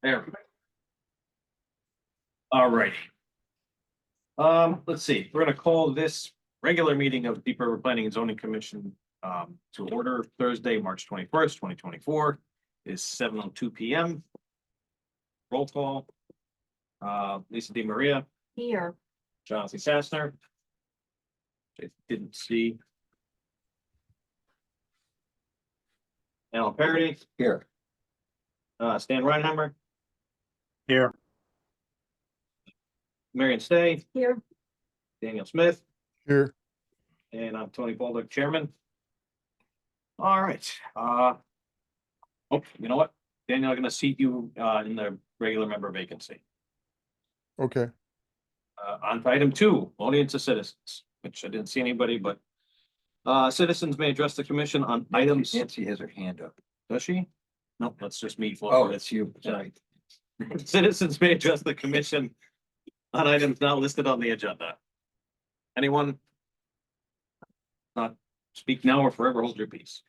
There. All righty. Let's see, we're gonna call this regular meeting of Deep River Planning and Zoning Commission to order Thursday, March 21st, 2024 is 7:02 PM. Roll call. Lisa Di Maria, Here. Jonathan Sassner. I didn't see. Alan Parody. Here. Stan Reinheimer, Here. Marion Stay, Here. Daniel Smith, Here. and I'm Tony Baldock, chairman. All right, oh, you know what? Daniel, I'm gonna seat you in the regular member vacancy. Okay. On to item 2, audience of citizens, which I didn't see anybody, but citizens may address the commission on items. Nancy has her hand up. Does she? No, that's just me. Oh, that's you. Sorry. Citizens may address the commission on items not listed on the agenda. Anyone? Not speak now or forever hold your peace.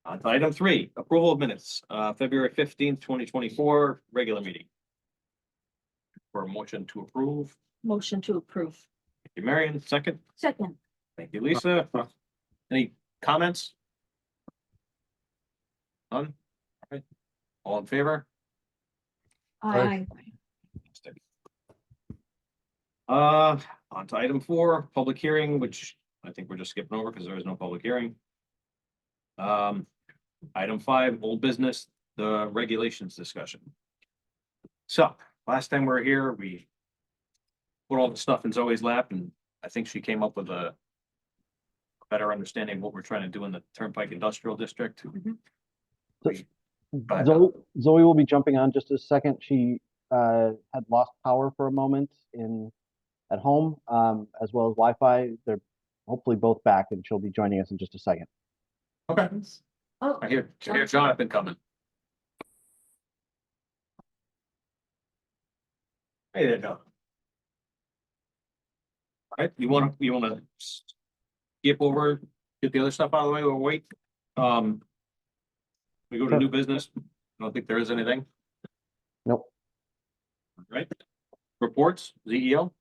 On to item 3, approval of minutes, February 15th, 2024, regular meeting. For a motion to approve. Motion to approve. Thank you, Marion. Second. Second. Thank you, Lisa. Any comments? None? All right. All in favor? Aye. On to item 4, public hearing, which I think we're just skipping over because there is no public hearing. Item 5, old business, the regulations discussion. So last time we were here, we put all the stuff in Zoe's lap, and I think she came up with a better understanding of what we're trying to do in the Turnpike Industrial District. Go ahead, Zoe will be jumping on just a second. She had lost power for a moment at home, as well as Wi-Fi. They're hopefully both back, and she'll be joining us in just a second. Okay. Oh, I hear Jonathan coming. Hey there, John. All right, you wanna skip over, get the other stuff out of the way or wait? We go to new business. I don't think there is anything. Nope. All right. Reports, ZEO.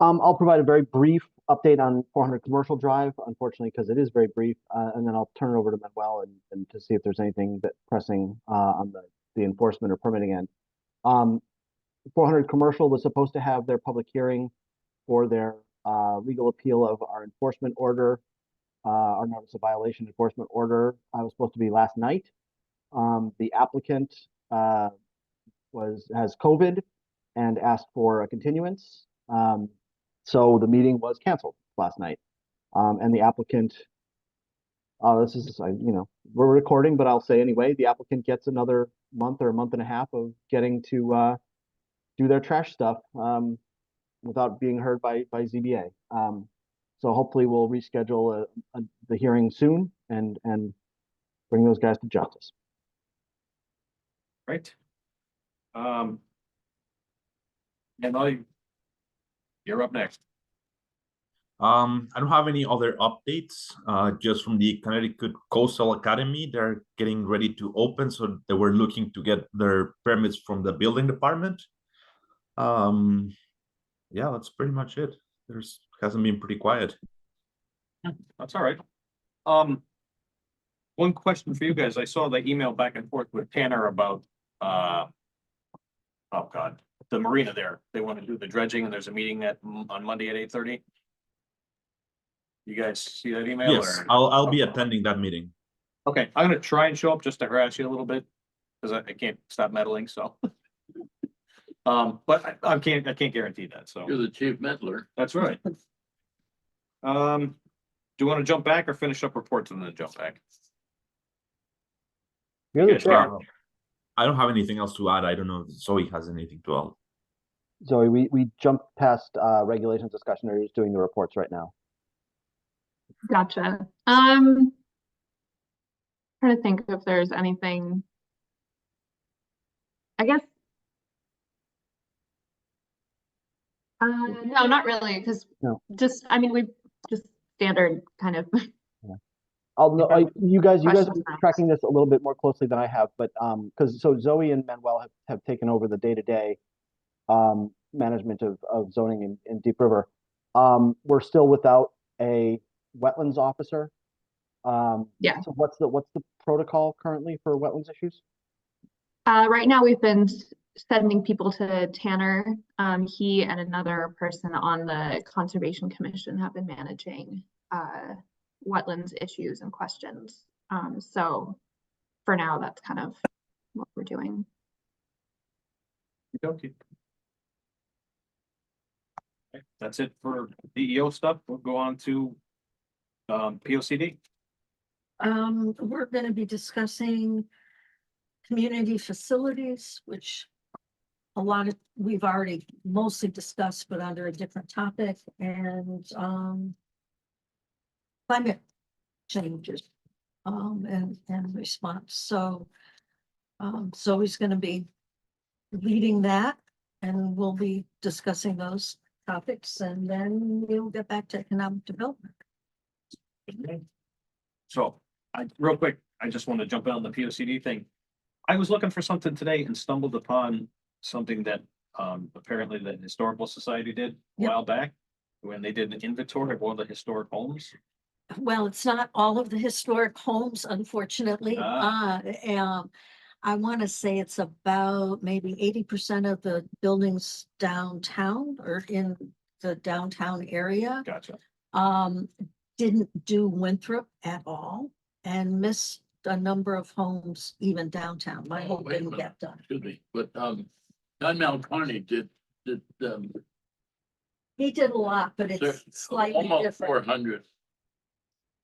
I'll provide a very brief update on 400 Commercial Drive, unfortunately, because it is very brief, and then I'll turn it over to Manuel and to see if there's anything that pressing on the enforcement or permitting end. 400 Commercial was supposed to have their public hearing for their legal appeal of our enforcement order, our notice of violation enforcement order. I was supposed to be last night. The applicant has COVID and asked for a continuance. So the meeting was canceled last night. And the applicant, this is, we're recording, but I'll say anyway, the applicant gets another month or a month and a half of getting to do their trash stuff without being heard by ZBA. So hopefully we'll reschedule the hearing soon and bring those guys to justice. Right. And you're up next. I don't have any other updates, just from the Connecticut Coastal Academy. They're getting ready to open, so they were looking to get their permits from the building department. Yeah, that's pretty much it. Hasn't been pretty quiet. That's all right. One question for you guys. I saw the email back and forth with Tanner about oh God, the marina there. They want to do the dredging, and there's a meeting on Monday at 8:30. You guys see that email? Yes, or? I'll be attending that meeting. Okay, I'm gonna try and show up just to harass you a little bit because I can't stop meddling. So, but I can't guarantee that. So You're the chief meddler. that's right. Do you want to jump back or finish up reports and then jump back? You're the Yes, chair. I don't have anything else to add. I don't know if Zoe has anything to add. Zoe, we jumped past regulations discussion. They're just doing the reports right now. Gotcha. Trying to think if there's anything. I guess. No, not really, because No. we just standard kind of. Yeah. I'll know, you guys are Questions asked. tracking this a little bit more closely than I have, but, because, so Zoe and Manuel have taken over the day-to-day management of zoning in Deep River. We're still without a wetlands officer. Yeah. So what's the protocol currently for wetlands issues? Right now we've been sending people to Tanner. He and another person on the Conservation Commission have been managing wetlands issues and questions. So for now, that's kind of what we're doing. Okay. Okay, that's it for DEO stuff. We'll go on to POCD. We're gonna be discussing community facilities, which we've already mostly discussed, but under a different topic, and climate changes and response. So Zoe's gonna be leading that, and we'll be discussing those topics, and then we'll get back to economic development. So real quick, I just want to jump in on the POCD thing. I was looking for something today and stumbled upon something that apparently the Historical Society did a Yep. while back when they did an inventory of all the historic homes. Well, it's not all of the historic homes, unfortunately. I want to say it's about maybe 80% of the buildings downtown or in the downtown area. Gotcha. Didn't do Winthrop at all and missed a number of homes even downtown. My Oh, home wait a didn't minute. get done. Excuse me, but, Don Malcarney did, He did a lot, but it's slightly almost 400. different.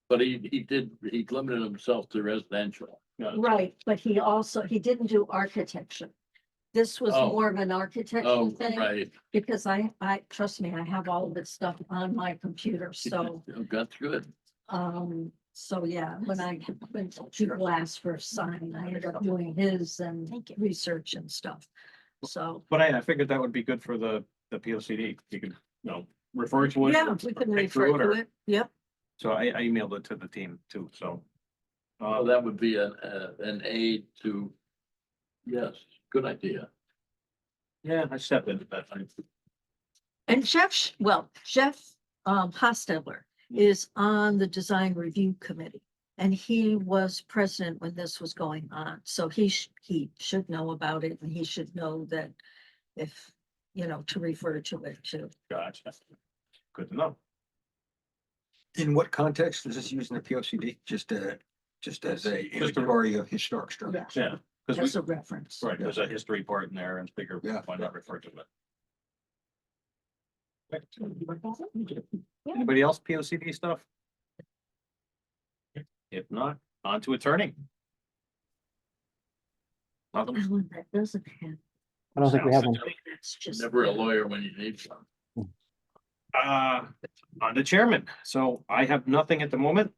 But he limited himself to residential. Right, but he didn't do architecture. This was Oh. more of an architecture Oh, thing. right. Because I trust me, I have all of this stuff on my computer, so, Oh, that's good. so yeah, when people asked for a sign, I ended up doing his and research and stuff. So, But I figured that would be good for the POCD. You could, refer to it. yeah, we can take refer through to or- it, yep. So I emailed it to the team too, so. Well, that would be an aid to, yes, good idea. Yeah, I stepped into that. And Jeff Hostetler is on the design review committee. And he was president when this was going on, so he should know about it, and he should know that if, to refer to it too. Gotcha. Good to know. In what context is this used in the POCD? Just as a inventory of historic structures? Yeah, because As a reference. right, there's a history part in there and figure, Yeah. why not refer to it? Anybody else POCD stuff? If not, on to attorney. Nothing. Alan, that doesn't have, I don't think we have one. that's just. Never a lawyer when you need some. On the chairman, so I have nothing at the moment.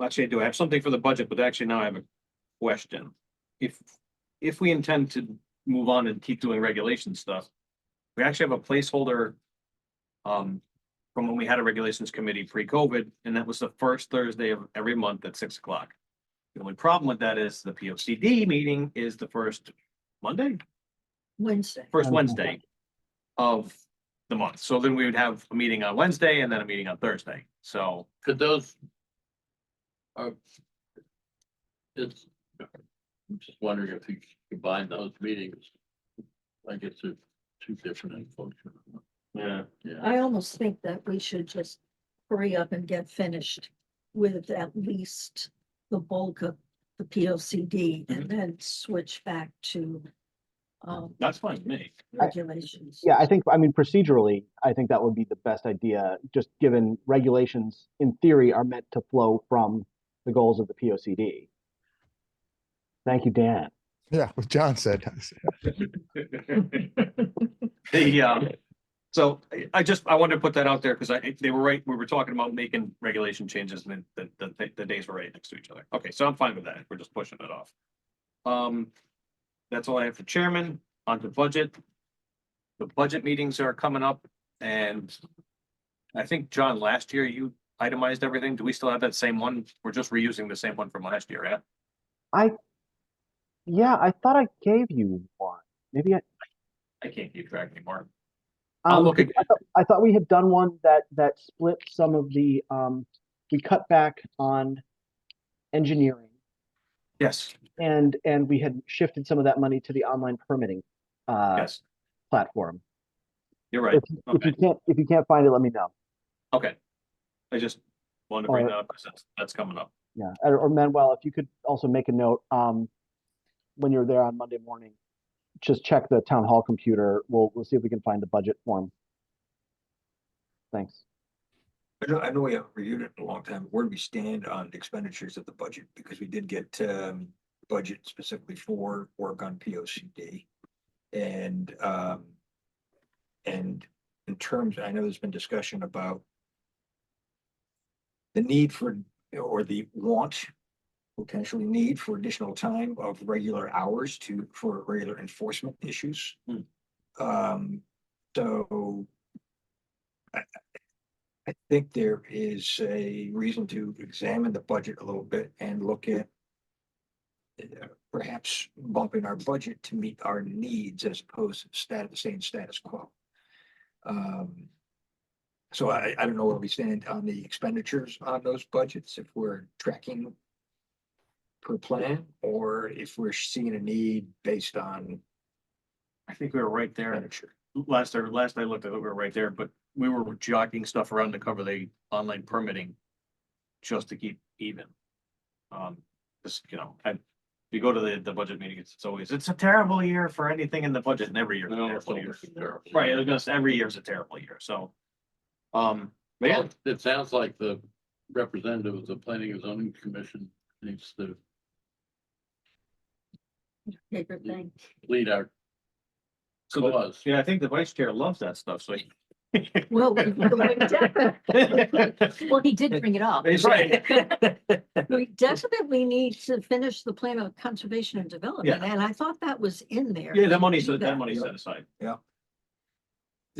Actually, I do have something for the budget, but actually now I have a question. If we intend to move on and keep doing regulation stuff, we actually have a placeholder from when we had a regulations committee pre-COVID, and that was the first Thursday of every month at 6 o'clock. The only problem with that is the POCD meeting is the first Monday, Wednesday. first Wednesday of the month. So then we would have a meeting on Wednesday and then a meeting on Thursday. So Could those? It's, I'm just wondering if you could combine those meetings. Like it's two different functions. yeah, Yeah, I almost think that we should just hurry up and get finished with at least the bulk of the POCD and then switch back to that's fine with me. regulations. Yeah, procedurally, I think that would be the best idea, just given regulations in theory are meant to flow from the goals of the POCD. Thank you, Dan. Yeah, what John said. So I wanted to put that out there because they were right. We were talking about making regulation changes and the days were right next to each other. Okay, so I'm fine with that. We're just pushing it off. That's all I have for chairman. On to budget. The budget meetings are coming up and I think, John, last year you itemized everything? Do we still have that same one? We're just reusing the same one from last year, yeah? Yeah, I thought I gave you one. Maybe I can't keep track anymore. I'll look 'cause again. I thought we had done one that split some of the, we cut back on engineering Yes, and we had shifted some of that money to the online permitting, yes, platform. you're right. If you can't find it, let me know. Okay. I just wanted to bring Or- that up because that's coming up. Yeah, or Manuel, if you could also make a note, when you're there on Monday morning, just check the town hall computer. We'll see if we can find the budget form. Thanks. I know we haven't reviewed it in a long time. Where do we stand on expenditures of the budget? Because we did get budget specifically for work on P O C D. And in terms, I know there's been discussion about the need for, or the want, potentially need for additional time of regular hours for regular enforcement issues. So I think there is a reason to examine the budget a little bit and look at perhaps bumping our budget to meet our needs as opposed to staying status quo. So I don't know where we stand on the expenditures on those budgets, if we're tracking per plan, or if we're seeing a need based on I think we were right there. expenditure. Last I looked, I think we were right there, but we were jockeying stuff around to cover the online permitting just to keep even. This, you go to the budget meeting, it's always, it's a terrible year for anything in the budget, and every year. It's a No, terrible year. it's terrible. Right, I guess every year is a terrible year, so. But yeah, Well, it sounds like the representative of the Planning and Zoning Commission needs to Favorite thing. lead our so cause. yeah, I think the vice chair loves that stuff, so. Well, he did bring it up. That's right. We definitely need to finish the plan of conservation and development, and I thought that was in there. Yeah, to that money's, do that money's set aside.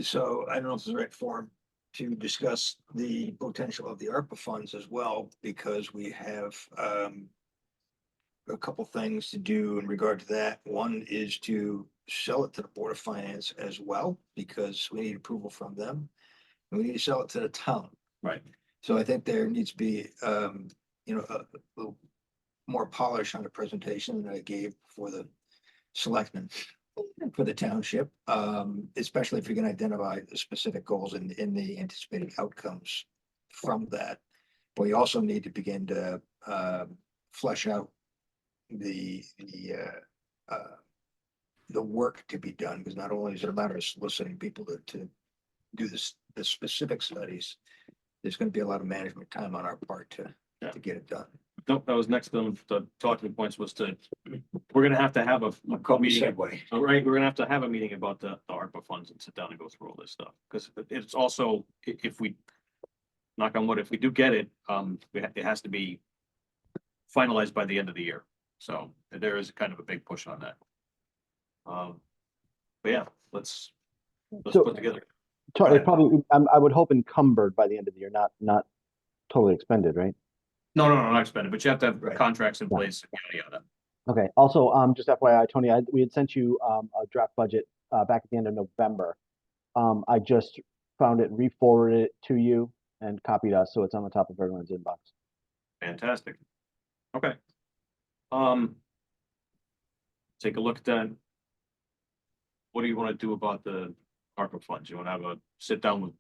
So I don't know if it's the right forum to discuss the potential of the ARPA funds as well, because we have a couple things to do in regard to that. One is to sell it to the Board of Finance as well, because we need approval from them. And we need to sell it to the town. Right. So I think there needs to be, a little more polish on the presentation that I gave for the selectmen for the township, especially if you can identify the specific goals in the anticipated outcomes from that. But we also need to begin to flesh out the work to be done, because not only is it a matter of soliciting people to do the specific studies, there's going to be a lot of management time on our part to get it done. Nope, that was next on the talking points was we're gonna have to have a meeting. Segue. All right, we're gonna have to have a meeting about the ARPA funds and sit down and go through all this stuff, because it's also, if we. Knock on wood, if we do get it, it has to be finalized by the end of the year, so there is kind of a big push on that. But yeah, let's So- put together. It probably, I would hope encumbered by the end of the year, not totally expended, right? No, not expended, but you have to have Right. contracts in Yeah. place, yada, yada. Okay, also, just FYI, Tony, we had sent you, a draft budget, back at the end of November. I just found it, re-forwarded it to you and copied us, so it's on the top of everyone's inbox. Fantastic. Okay. Take a look at that. What do you want to do about the ARPA funds? You want to have a sit down with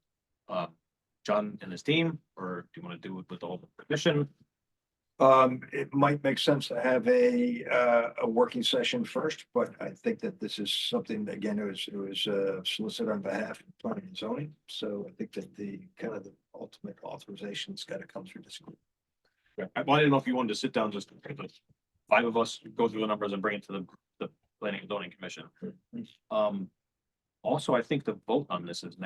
John and his team, or do you want to do it with the whole commission? It might make sense to have a working session first, but I think that this is something, again, it was solicited on behalf of planning and zoning. So I think that the ultimate authorization's got to come through this group. I didn't know if you wanted to sit down, just the five of us, go through the numbers and bring it to the planning and zoning commission. Also, I think the vote on this is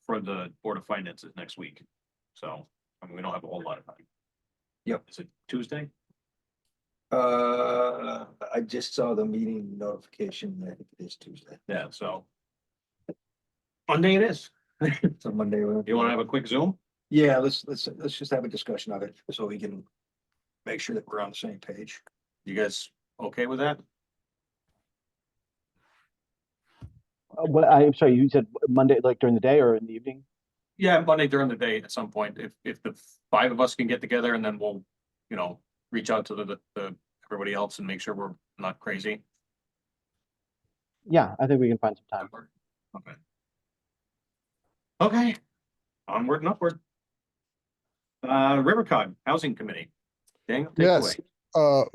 for the Board of Finance is next week. So, we don't have a whole lot of time. Yep. Is it Tuesday? I just saw the meeting notification. I think it is Tuesday. Yeah, so. Monday it is. So Monday. You want to have a quick Zoom? Yeah, let's just have a discussion of it so we can make sure that we're on the same page. You guys okay with that? What, I'm sorry, you said Monday, like during the day or in the evening? Yeah, Monday during the day at some point, if the five of us can get together and then we'll, you know, reach out to the everybody else and make sure we're not crazy. Yeah, I think we can find some time. Okay. Okay, onward and upward. Rivercog Housing Committee. Daniel, take it Yes, away.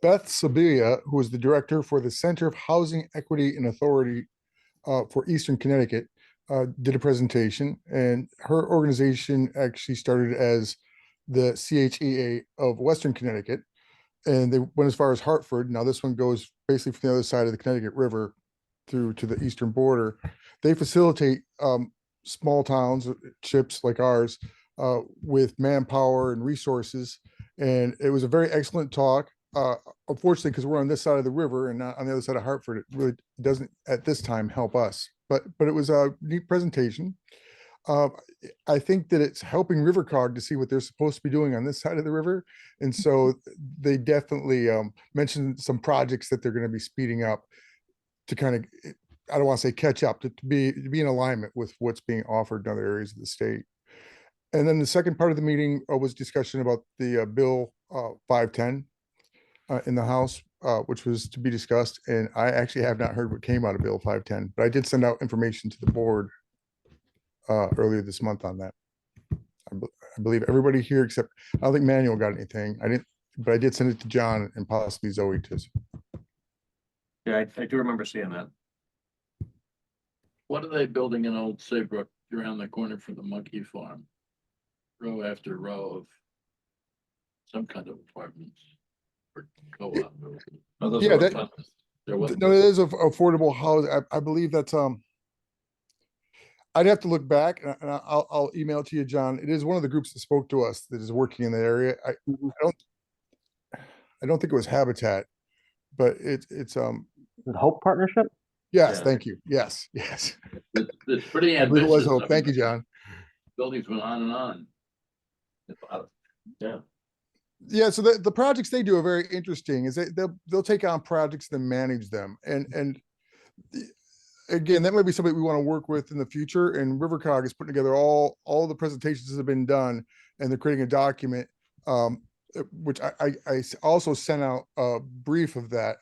Beth Sibilia, who is the director for the Center of Housing Equity and Authority for Eastern Connecticut, did a presentation, and her organization actually started as the CHEA of Western Connecticut, and they went as far as Hartford. Now this one goes basically from the other side of the Connecticut River through to the eastern border. They facilitate small towns, chips like ours, with manpower and resources. And it was a very excellent talk. Unfortunately, because we're on this side of the river and not on the other side of Hartford, it really doesn't at this time help us. But it was a neat presentation. I think that it's helping Rivercog to see what they're supposed to be doing on this side of the river. And so they definitely mentioned some projects that they're going to be speeding up to kind of, I don't want to say catch up, to be in alignment with what's being offered in other areas of the state. And then the second part of the meeting was discussion about the Bill 510 in the House, which was to be discussed. And I actually have not heard what came out of Bill 510, but I did send out information to the board earlier this month on that. I believe everybody here except, I don't think Manuel got anything. I didn't, but I did send it to John and possibly Zoe too. Yeah, I do remember seeing that. What are they building in Old Saybrook around the corner from the monkey farm? Row after row of some kind of apartments or co-op. Oh, those Yeah, are that- apartments. There was, No, it is affordable housing. I believe that's, I'd have to look back and I'll email it to you, John. It is one of the groups that spoke to us that is working in the area. I don't think it was Habitat, but it's, The Hope Partnership? yes, Yeah. thank you. Yes, yes. it's pretty I believe it was ambitious. Hope. Thank you, John. Buildings went on and on. Yeah. Yeah, so the projects they do are very interesting. Is they'll take on projects and manage them, and again, that might be something we want to work with in the future. And Rivercog is putting together all the presentations that have been done, and they're creating a document, which I also sent out a brief of that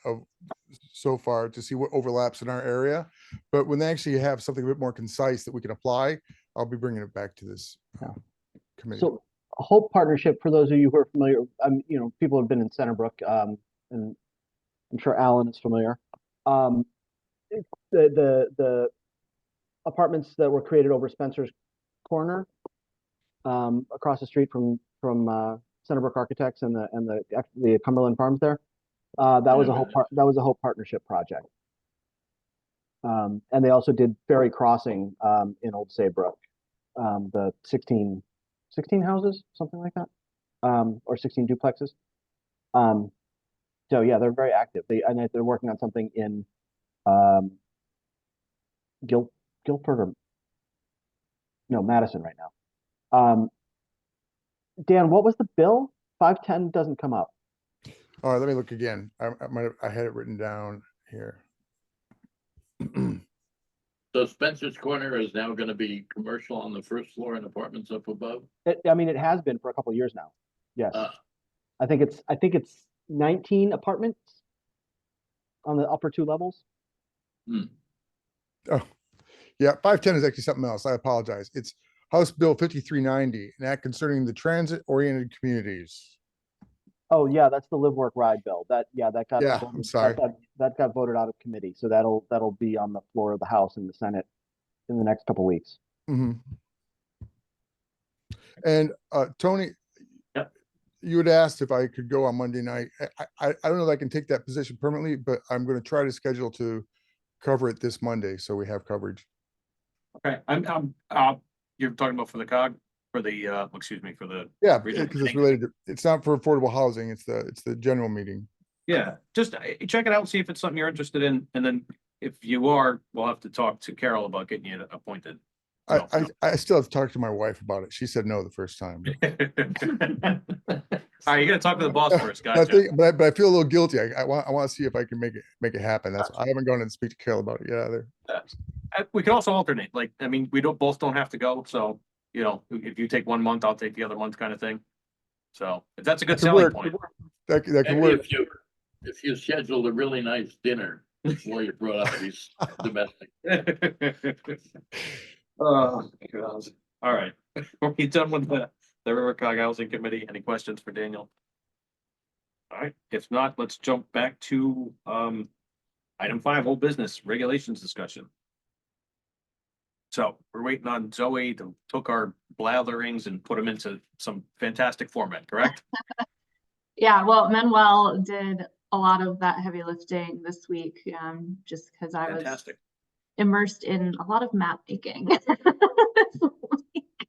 so far to see what overlaps in our area. But when they actually have something a bit more concise that we can apply, I'll be bringing it back to this committee. So Hope Partnership, for those of you who are familiar, you know, people have been in Centerbrook, and I'm sure Alan is familiar. The apartments that were created over Spencer's Corner, across the street from Centerbrook Architects and the Cumberland Farms there. That was a Hope Partnership project. And they also did Ferry Crossing in Old Saybrook, the 16 houses, something like that, or 16 duplexes. So yeah, they're very active. They're working on something in Guilford or no, Madison right now. Dan, what was the bill? 510 doesn't come up. All right, let me look again. I had it written down here. So Spencer's Corner is now gonna be commercial on the first floor and apartments up above? I mean, it has been for a couple of years now. Yes. I think it's 19 apartments on the upper two levels. Oh, yeah, 510 is actually something else. I apologize. It's House Bill 5390, an act concerning the transit-oriented communities. Oh yeah, that's the Live Work Ride bill. That got Yeah, I'm sorry. that got voted out of committee. So that'll be on the floor of the House and the Senate in the next couple weeks. Mhm. And Tony, Yep. you had asked if I could go on Monday night. I don't know if I can take that position permanently, but I'm going to try to schedule to cover it this Monday, so we have coverage. Okay, you're talking about for the COG, for the, excuse me, for the, Yeah, Regional because it's meeting. related to, it's not for affordable housing, it's the general meeting. yeah, just check it out, see if it's something you're interested in, and then if you are, we'll have to talk to Carol about getting you appointed. I still have to talk to my wife about it. She said no the first time. All right, you gotta talk to the boss first, I gotcha. think, but I feel a little guilty. I want to see if I can make it happen. That's, I haven't gone and speak to Carol about it yet either. We can also alternate, like, I mean, we don't have to go, so, you know, if you take 1 month, I'll take the other month kind of thing. So, that's a good That could selling work. point. That could Maybe work. if you scheduled a really nice dinner before you brought up these domestic. Oh, God. All right, are we done with the Rivercog Housing Committee? Any questions for Daniel? All right, if not, let's jump back to, item 5, whole business regulations discussion. So we're waiting on Zoe to took our blatherings and put them into some fantastic format, correct? Yeah, well, Manuel did a lot of that heavy lifting this week, just because I was Fantastic. immersed in a lot of map making. this week.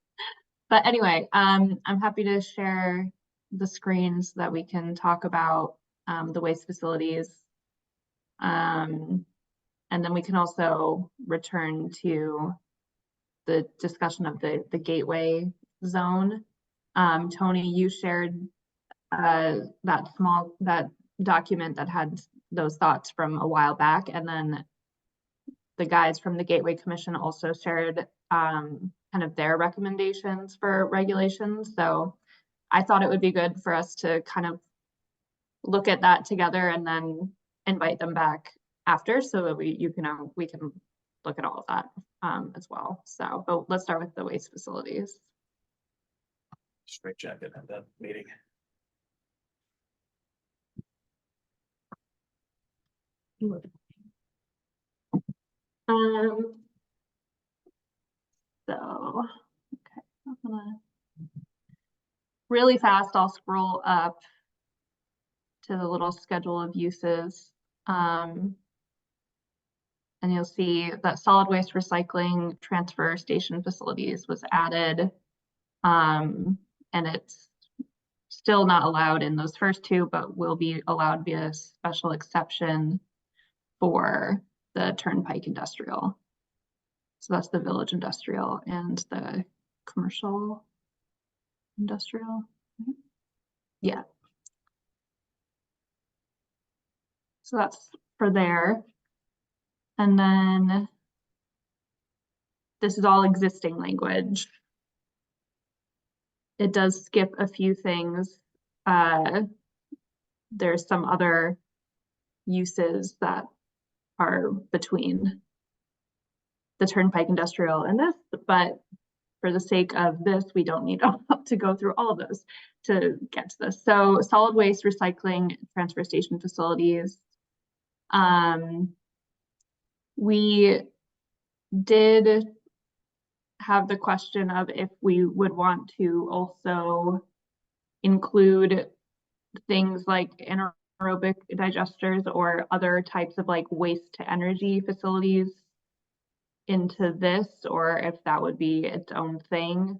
But anyway, I'm happy to share the screen so that we can talk about the waste facilities. And then we can also return to the discussion of the gateway zone. Tony, you shared that document that had those thoughts from a while back, and then the guys from the Gateway Commission also shared kind of their recommendations for regulations. So I thought it would be good for us to kind of look at that together and then invite them back after, so that we can look at all of that as well. So, but let's start with the waste facilities. Straight jacket at that meeting. So, okay, I'm gonna really fast, I'll scroll up to the little schedule of uses. And you'll see that solid waste recycling transfer station facilities was added. And it's still not allowed in those first two, but will be allowed via special exception for the Turnpike Industrial. So that's the Village Industrial and the Commercial Industrial. Yeah. So that's for there. And then this is all existing language. It does skip a few things. There's some other uses that are between the Turnpike Industrial and this, but for the sake of this, we don't need to go through all of those to get to this. So solid waste recycling transfer station facilities. We did have the question of if we would want to also include things like anaerobic digesters or other types of like waste to energy facilities into this, or if that would be its own thing.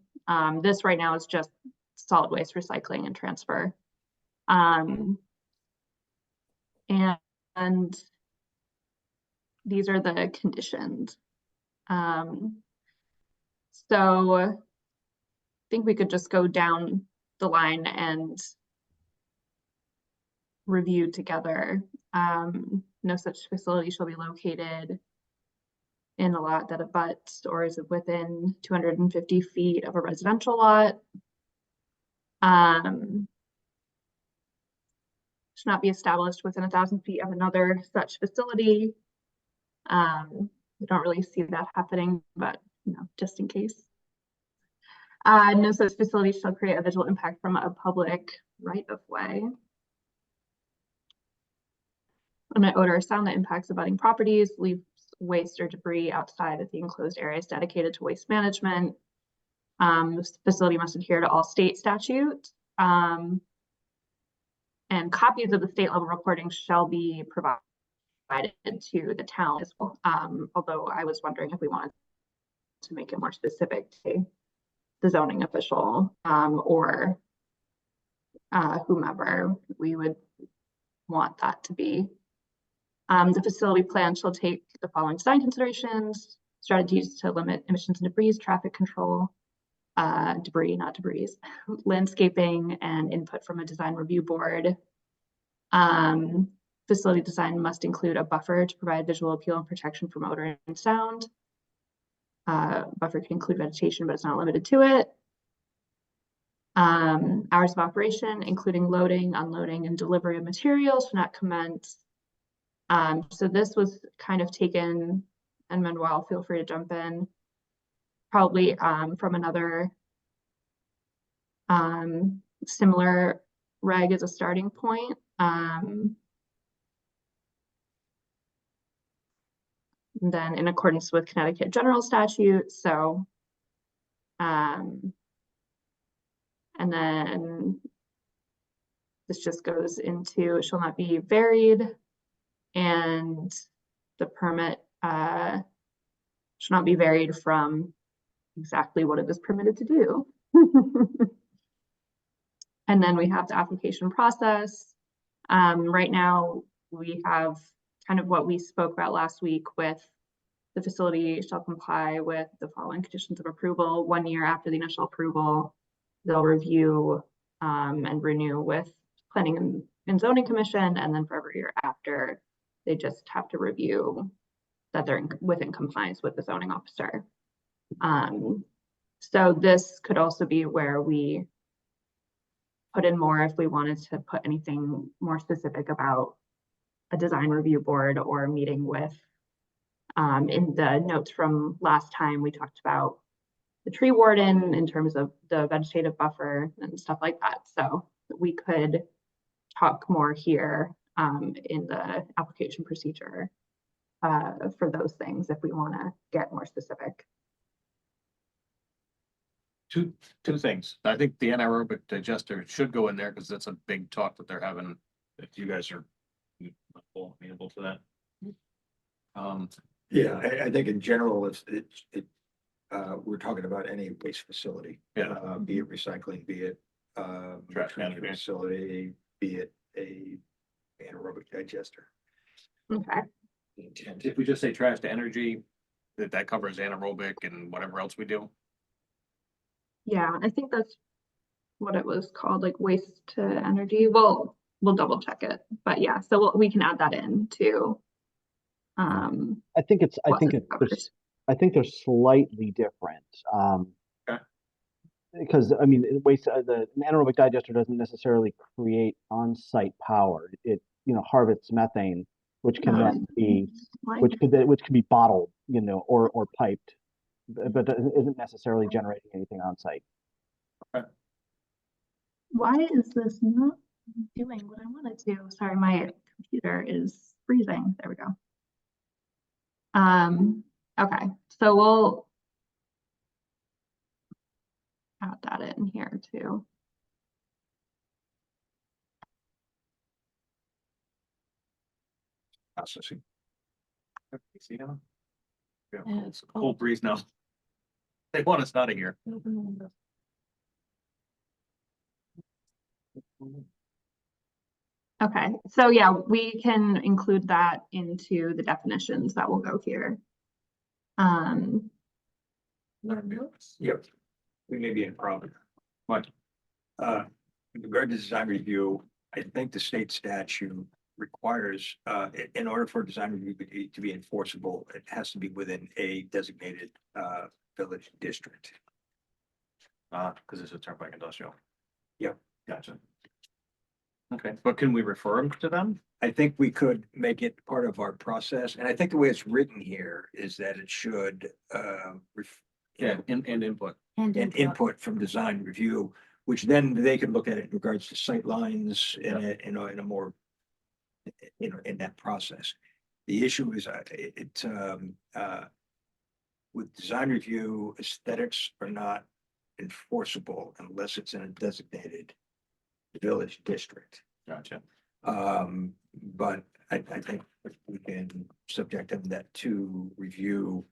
This right now is just solid waste recycling and transfer. And these are the conditions. So I think we could just go down the line and review together. No such facility shall be located in a lot that abuts or is within 250 feet of a residential lot. Should not be established within 1,000 feet of another such facility. We don't really see that happening, but you know, just in case. No such facility shall create a visual impact from a public right of way. Emit odor or sound that impacts abutting properties, leaves waste or debris outside of the enclosed areas dedicated to waste management. This facility must adhere to all state statutes. And copies of the state level reporting shall be provided to the town as well. Although I was wondering if we wanted to make it more specific to the zoning official or whomever we would want that to be. The facility plan shall take the following design considerations: strategies to limit emissions and debris, traffic control, debris, not debris, landscaping, and input from a design review board. Facility design must include a buffer to provide visual appeal and protection from odor and sound. Buffer can include vegetation, but it's not limited to it. Hours of operation, including loading, unloading, and delivery of materials, should not commence. So this was kind of taken, and Manuel, feel free to jump in, probably from another similar reg as a starting point. Then in accordance with Connecticut general statute, so and then this just goes into it shall not be varied, and the permit should not be varied from exactly what it is permitted to do. And then we have the application process. Right now we have kind of what we spoke about last week with the facility shall comply with the following conditions of approval. 1 year after the initial approval, they'll review and renew with Planning and Zoning Commission, and then for every year after, they just have to review that they're within compliance with the zoning officer. So this could also be where we put in more if we wanted to put anything more specific about a design review board or meeting with, in the notes from last time, we talked about the tree warden in terms of the vegetative buffer and stuff like that. So we could talk more here in the application procedure for those things if we want to get more specific. Two things. I think the anaerobic digester should go in there because that's a big talk that they're having. If you guys are amenable to that. Yeah, I think in general, we're talking about any waste facility. Yeah. Be it recycling, be it Trash treatment management. facility, be it a anaerobic digester. Okay. Intent. If we just say trash to energy, that covers anaerobic and whatever else we do. Yeah, I think that's what it was called, like waste to energy. Well, we'll double check it, but yeah, so we can add that in too. I think it's, I what think this it's, covers. I think they're slightly different. Okay. Because I mean, waste, the anaerobic digester doesn't necessarily create on-site power. It, harvests methane, which can then be, Like, which could be bottled, or piped, but isn't necessarily generating anything on site. why is this not doing what I wanted to? Sorry, my computer is freezing. There we go. Okay, so we'll add that in here too. Processing. See now? Yeah, And it's cold breeze now. They want us out of here. Okay, so yeah, we can include that into the definitions that will go here. Yep. We may be in a problem. What? In regard to design review, I think the state statute requires, in order for design review to be enforceable, it has to be within a designated, village district. Because it's a turnpike industrial. Yep. Gotcha. Okay, but can we refer them to them? I think we could make it part of our process, and I think the way it's written here is that it should, Yeah, and input. And and input from design review, which then they could look at it in regards to sight lines in a more, in that process. The issue is, with design review, aesthetics are not enforceable unless it's in a designated village district. Gotcha. But I think we can subject them to review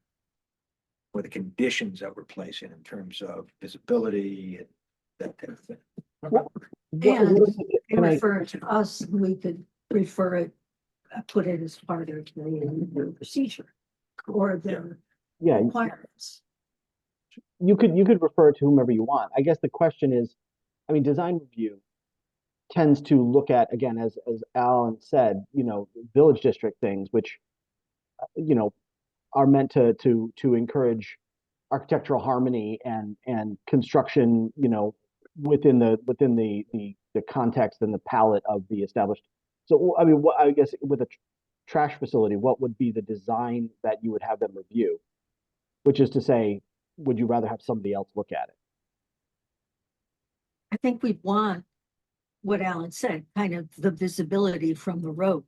for the conditions that we're placing in terms of visibility and that kind of thing. And What is it- you can I- refer it to us, we could refer it, put it as part of the procedure or Yeah, requirements. you could refer to whomever you want. I guess the question is, I mean, design review tends to look at, again, as Alan said, village district things, which, you know, are meant to encourage architectural harmony and construction, within the context and the palette of the established. So, I mean, what I guess with a trash facility, what would be the design that you would have them review? Which is to say, would you rather have somebody else look at it? I think we want what Alan said, kind of the visibility from the road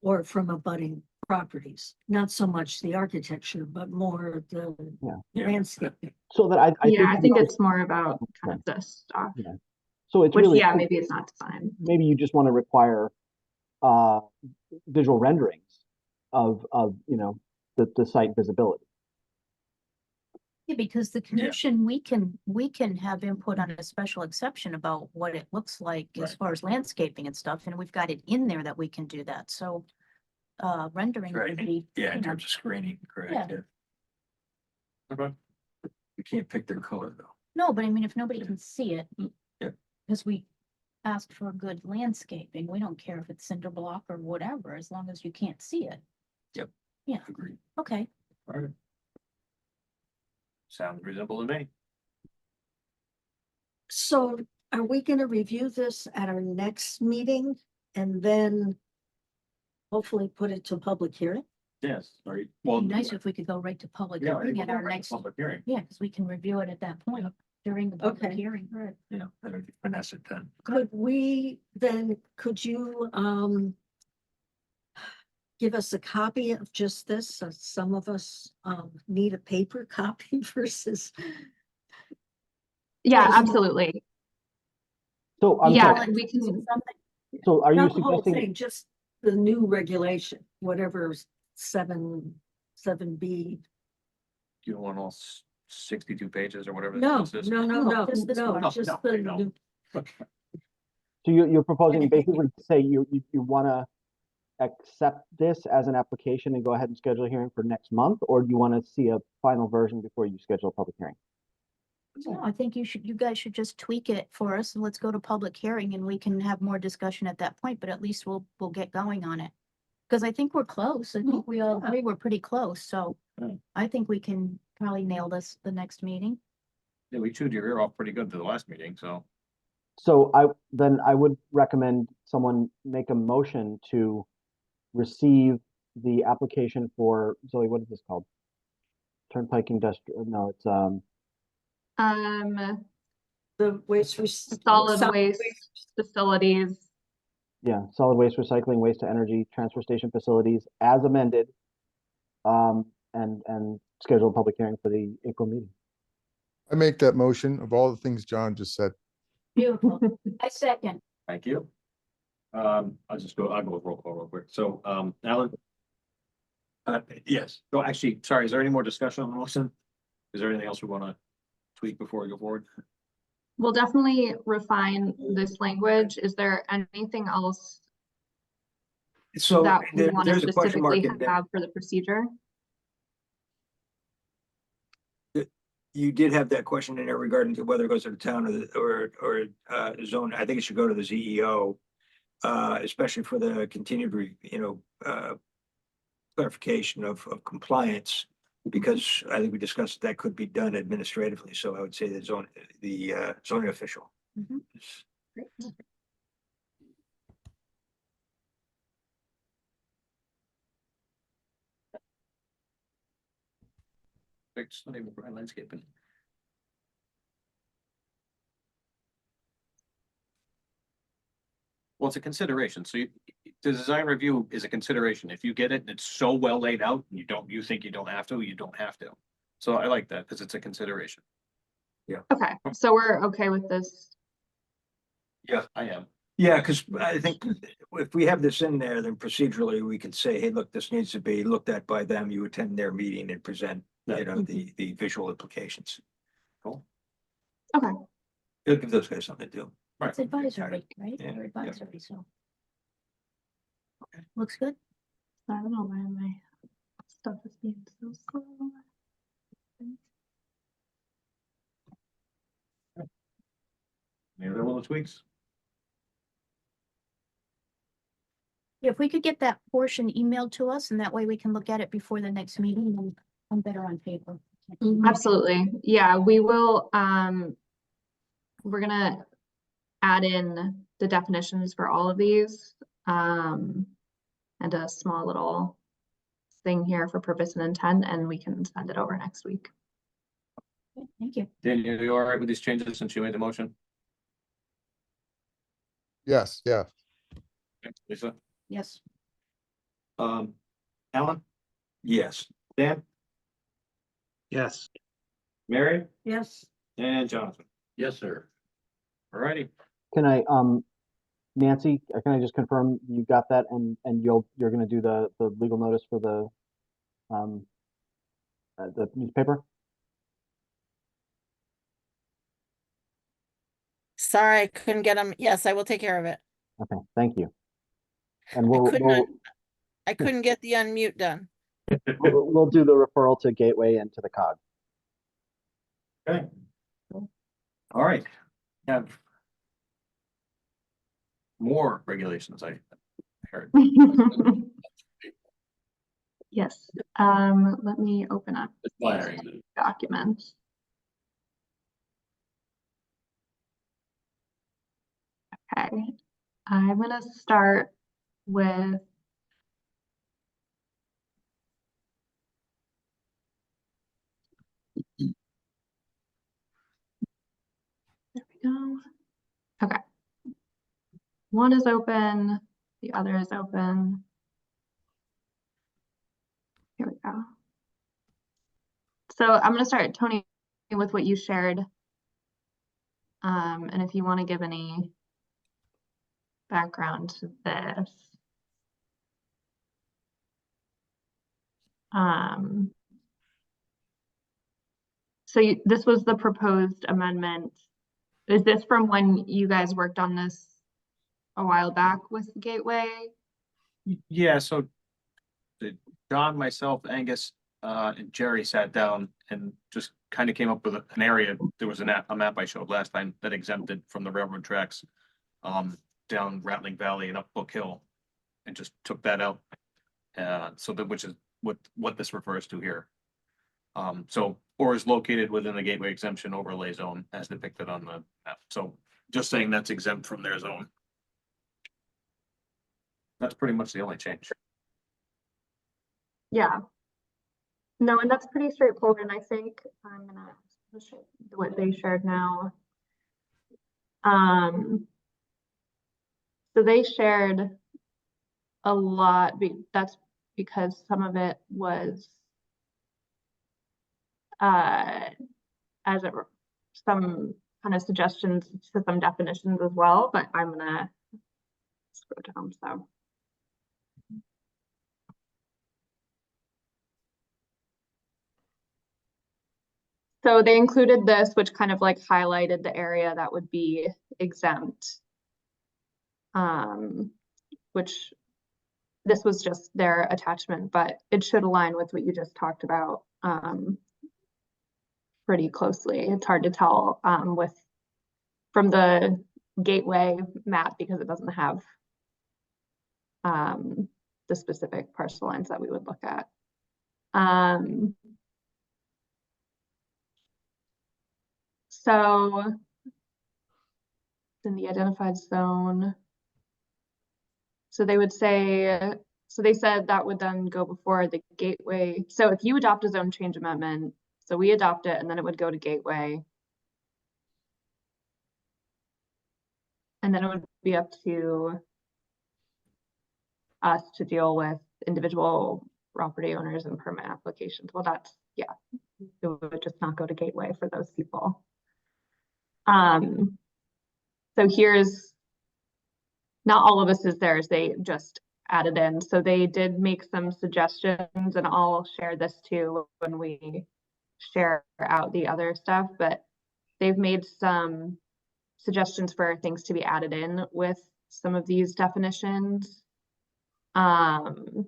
or from abutting properties, not so much the architecture, but more the Yeah. landscaping. So that I Yeah, I think you- it's more about kind of this stuff, so it's which, really, yeah, maybe it's not design. maybe you just want to require visual renderings of the site visibility. Yeah, because the commission, we can have input on a special exception about what it looks like as Right. far as landscaping and stuff, and we've got it in there that we can do that, so. Rendering would Right, be. Yeah, in you know, terms of screening, correct. Yeah. Yeah. Okay. We can't pick their color though. No, but I mean, if nobody can see it. Yeah. Because we asked for good landscaping, we don't care if it's cinder block or whatever, as long as you can't see it. Agreed. Okay, All right. Sounds reasonable to me. So are we gonna review this at our next meeting and then hopefully put it to public hearing? Yes, right. it'd Well, be nice if we could go right to public yeah, I hearing think at we'll our go right to next, public hearing. yeah, because we can review it at that point during the public Okay. hearing. Right. Yeah, I don't think Vanessa done. Could you give us a copy of just this? So some of us need a paper copy versus. Yeah, Yes. absolutely. So I'm Yeah, sorry. we can, Something, So are you Not the whole suggesting? thing, just the new regulation, whatever 7B. You don't want all 62 pages or whatever. No, this is. no, no, No, no, just this no, one. No, just no, the I know. new. So you're proposing basically to say you want to accept this as an application and go ahead and schedule a hearing for next month, or do you want to see a final version before you schedule a public hearing? no, I think you guys should just tweak it for us and let's go to public hearing and we can have more discussion at that point, but at least we'll get going on it. Because I think we're close. I think we all agree we're pretty close, so Mm. I think we can probably nail this the next meeting. Yeah, we chewed your ear off pretty good to the last meeting, so. So I would recommend someone make a motion to receive the application for, Zoe, what is this called? Turnpike Industrial, no, it's The waste. solid waste facilities. yeah, solid waste recycling, waste to energy, transfer station facilities as amended. And schedule a public hearing for the April meeting. I make that motion of all the things John just said. Beautiful. I second. Thank you. I'll go with roll call real quick. So, Alan? Yes. No, actually, sorry, is there any more discussion on the motion? Is there anything else we want to tweak before we go forward? We'll definitely refine this language. Is there anything else So that we want to there's a question mark specifically in there. have for the procedure? You did have that question in there regarding to whether it goes to the town or zone. I think it should go to the CEO. Especially for the continued, clarification of compliance. Because I think we discussed that could be done administratively, so I would say the zoning official. Mhm. is- It's not even for landscaping. Well, it's a consideration. So the design review is a consideration. If you get it and it's so well laid out, and you think you don't have to, you don't have to. So I like that because it's a consideration. Okay, so we're okay with this. Yeah, I am. Yeah, because I think if we have this in there, then procedurally we can say, hey, look, this needs to be looked at by them. You attend their meeting and present, the visual implications. Cool. Okay, It'll give those guys something to do. Right. It's advisory, right? Yeah, They're yeah. advisory, so. Okay, looks good. I don't know why my stuff is being so slow. Any other little tweaks? If we could get that portion emailed to us and that way we can look at it before the next meeting and I'm better on paper. Absolutely. Yeah, we will, we're gonna add in the definitions for all of these, and a small little thing here for purpose and intent, and we can send it over next week. Thank you. Daniel, you all right with these changes since you made the motion? Yes, yeah. Okay, Lisa? Yes. Alan? Yes. Dan? Yes. Mary? Yes, And Jonathan? Yes, sir. All righty. Can I, Nancy, can I just confirm you got that and you're gonna do the legal notice for the newspaper? Sorry, I couldn't get them. Yes, I will take care of it. Okay, thank you. And I we'll, could not, I couldn't get the unmute done. we'll do the referral to Gateway and to the COG. Okay. All right. Have more regulations, I heard. Yes, let me open up Firing. the document. Okay, I'm gonna start with there we go. Okay. One is open, the other is open. Here we go. So I'm gonna start, Tony, with what you shared. And if you want to give any background to this. So this was the proposed amendment. Is this from when you guys worked on this a while back with the Gateway? Yeah, so John, myself, Angus, and Jerry sat down and just kind of came up with an area. There was a map I showed last time that exempted from the railroad tracks down Rattling Valley and up Book Hill, and just took that out. So that, which is what this refers to here. So, or is located within the Gateway exemption overlay zone as depicted on the map. So just saying that's exempt from their zone. That's pretty much the only change. Yeah. No, and that's pretty straightforward, and I think I'm gonna show what they shared now. So they shared a lot, that's because some of it was as some kind of suggestions to some definitions as well, but I'm gonna scroll down, so. So they included this, which kind of like highlighted the area that would be exempt. Which this was just their attachment, but it should align with what you just talked about pretty closely. It's hard to tell from the Gateway map because it doesn't have the specific parcel lines that we would look at. So in the identified zone, so they would say, so they said that would then go before the Gateway. So if you adopt a zone change amendment, so we adopt it and then it would go to Gateway. And then it would be up to us to deal with individual property owners and permit applications. Well, that's, yeah, it would just not go to Gateway for those people. So here's, not all of us is theirs, they just added in. So they did make some suggestions, and I'll share this too when we share out the other stuff, but they've made some suggestions for things to be added in with some of these definitions. And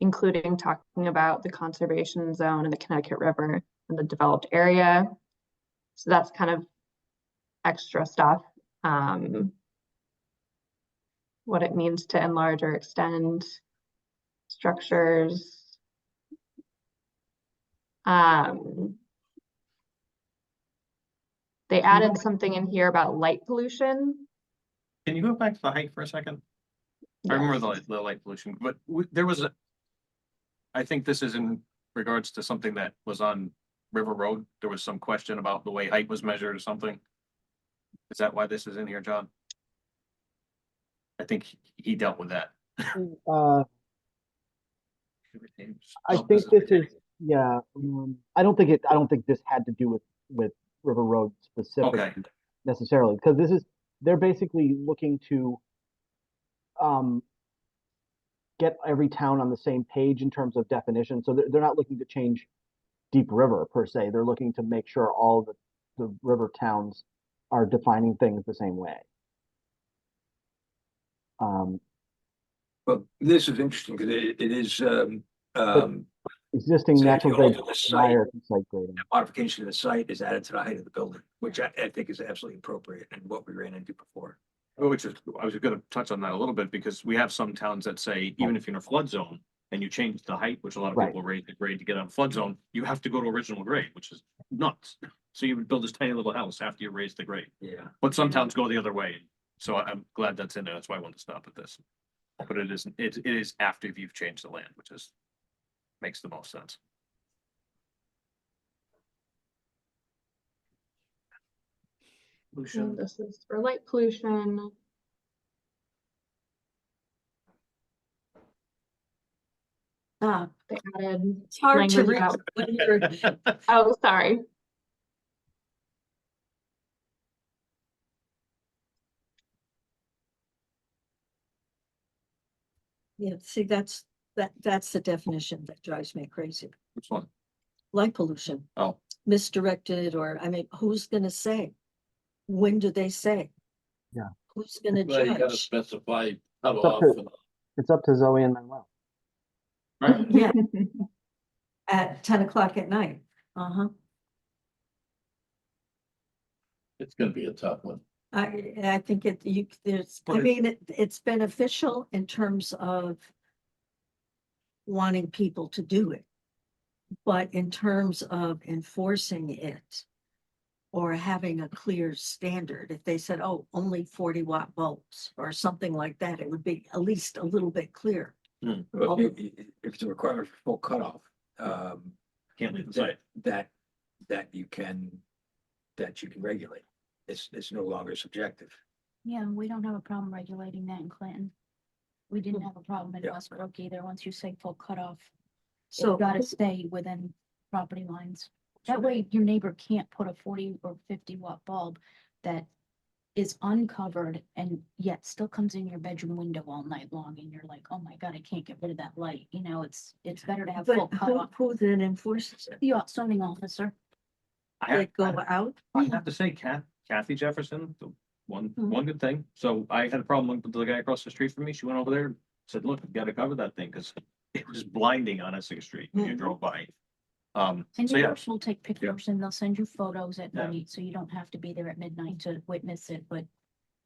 including talking about the conservation zone and the Connecticut River and the developed area. So that's kind of extra stuff. What it means to enlarge or extend structures. They added something in here about light pollution. Can you go back to the height for a second? I remember Yes. the light pollution, but there was a. I think this is in regards to something that was on River Road. There was some question about the way height was measured or something. Is that why this is in here, John? I think he dealt with that. I think this is, yeah, I don't think this had to do with River Road specifically necessarily, because they're basically looking to get every town on the same page in terms of definition. So they're not looking to change Deep River per se. They're looking to make sure all the river towns are defining things the same way. Well, this is interesting because it is, Existing So if natural you grade alter the site- prior to site grading. modification of the site is added to the height of the building, which I think is absolutely appropriate and what we ran into before. Which is, I was gonna touch on that a little bit because we have some towns that say, even if you're in a flood zone and you change the height, which a lot of Right. people raise the grade to get on flood zone, you have to go to original grade, which is nuts. So you would build this tiny little house after you raise the grade, Yeah. but some towns go the other way. So I'm glad that's in there. That's why I wanted to stop at this. But it isn't, it is after you've changed the land, which is, makes the most sense. And this is for light pollution. They added It's hard to language read about, when you're, oh, sorry. yeah, see, that's the definition that drives me crazy. Which one? Light pollution, Oh, misdirected, or, I mean, who's gonna say? When do they say? Yeah. Who's gonna Well, you gotta judge? specify cut It's up off. to- and- It's up to Zoe and Manuel. right. Yeah, at 10 o'clock at night. Uh-huh. It's gonna be a tough one. I think I mean, it's beneficial in terms of wanting people to do it. But in terms of enforcing it or having a clear standard, if they said, oh, only 40-watt bulbs or something like that, it would be at least a little bit clear. Well, if it's a requirement for full cutoff, Can't leave the site. that you can regulate. It's no longer subjective. Yeah, we don't have a problem regulating that in Clinton. We didn't have a problem in Yeah. Westbrook either. Once you say full cutoff, So it's gotta stay within property lines. That way your neighbor can't put a 40 or 50-watt bulb that is uncovered and yet still comes in your bedroom window all night long and you're like, oh my God, I can't get rid of that light. You know, it's better to have full But cutoff. who then enforces it? The zoning officer. They go out? I have to say Kathy Jefferson, the one Mhm. good thing. So I had a problem with the guy across the street from me. She went over there, said, look, you gotta cover that thing, cause it was blinding on Essex Street when you Mhm. drove by. And So yeah, neighbors will take pictures and they'll send you photos at Yeah. night, so you don't have to be there at midnight to witness it, but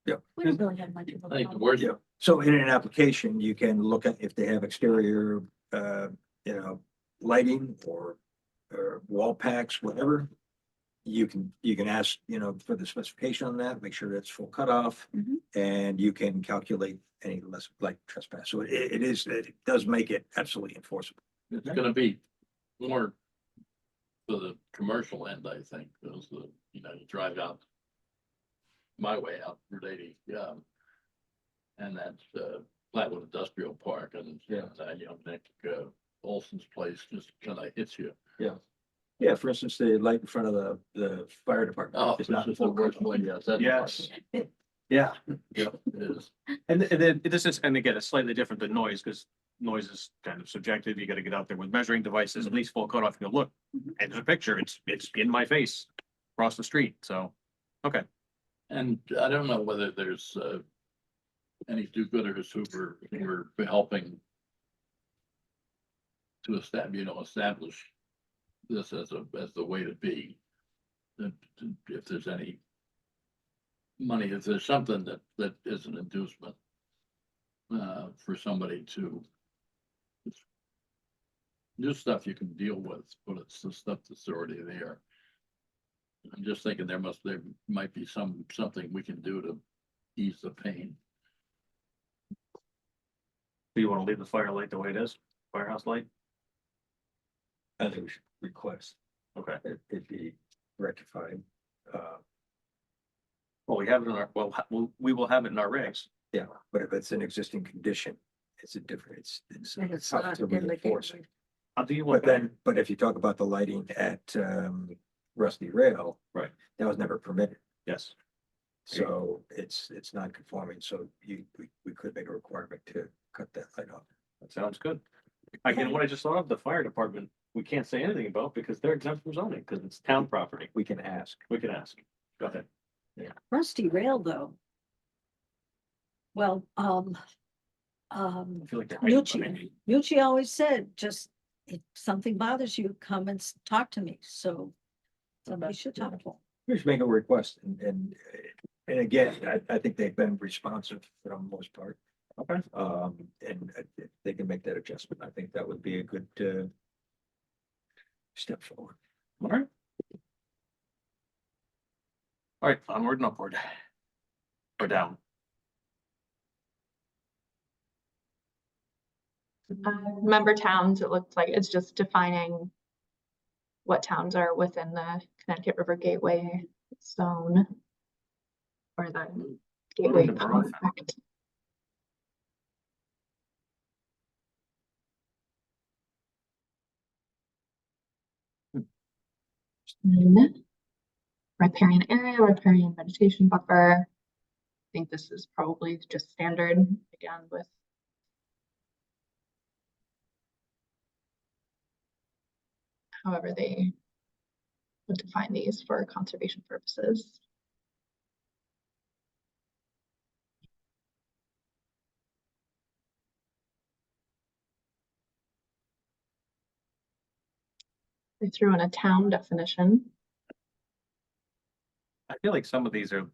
Yep. we don't really have much of a I think the problem. worst, Yeah, so in an application, you can look at if they have exterior, lighting or wall packs, whatever. You can ask, for the specification on that, make sure it's full cutoff, Mhm. and you can calculate any less like trespass. So it does make it absolutely enforceable. it's gonna be more for the commercial end, I think, because you drive out my way out Route 80, and that's Flatwood Industrial Park, and Nick Olson's place just kind of hits you. Yeah, for instance, the light in front of the fire department. Oh, is it's not just the full worst cutoff. way, yes. that's Yes. right. yeah. Yeah, it is. And then this is, and again, it's slightly different than noise, because noise is kind of subjective. You gotta get out there with measuring devices, at least full cutoff, and go, look, and there's a picture, it's in my face, across the street, so, okay. And I don't know whether there's any do-gooders who were helping to establish this as the way to be. That if there's any money, if there's something that is an inducement for somebody to do stuff you can deal with, but it's the stuff that's already there. I'm just thinking there might be something we can do to ease the pain. Do you want to leave the firelight the way it is? Firehouse light? I think we should request Okay. that it be rectified. Well, we have it in our, we will have it in our regs. Yeah, but if it's an existing condition, it's a different, And it's tough not to in the reinforce. gateway. How do you want But then, but if you talk about the lighting at Rusty Rail. Right. That was never permitted, Yes. so it's not conforming, so we could make a requirement to cut that light off. That sounds good. Again, what I just thought of, the fire department, we can't say anything about because they're exempt from zoning because it's town property. We can ask. We can ask. Go ahead. Rusty Rail, though. Well, I feel like they're hiding behind me. Mucci always said, just if something bothers you, come and talk to me, so somebody should talk to him. We should make a request and again, I think they've been responsive for the most part. Okay. And if they can make that adjustment, I think that would be a good step forward. All right. All right, onward and upward. Or down. Member towns, it looks like it's just defining what towns are within the Connecticut River Gateway zone. Or the Gateway the borough? Compact. Riparian area, riparian vegetation buffer. I think this is probably just standard, again, with however they would define these for conservation purposes. They threw in a town definition. I feel like some of these are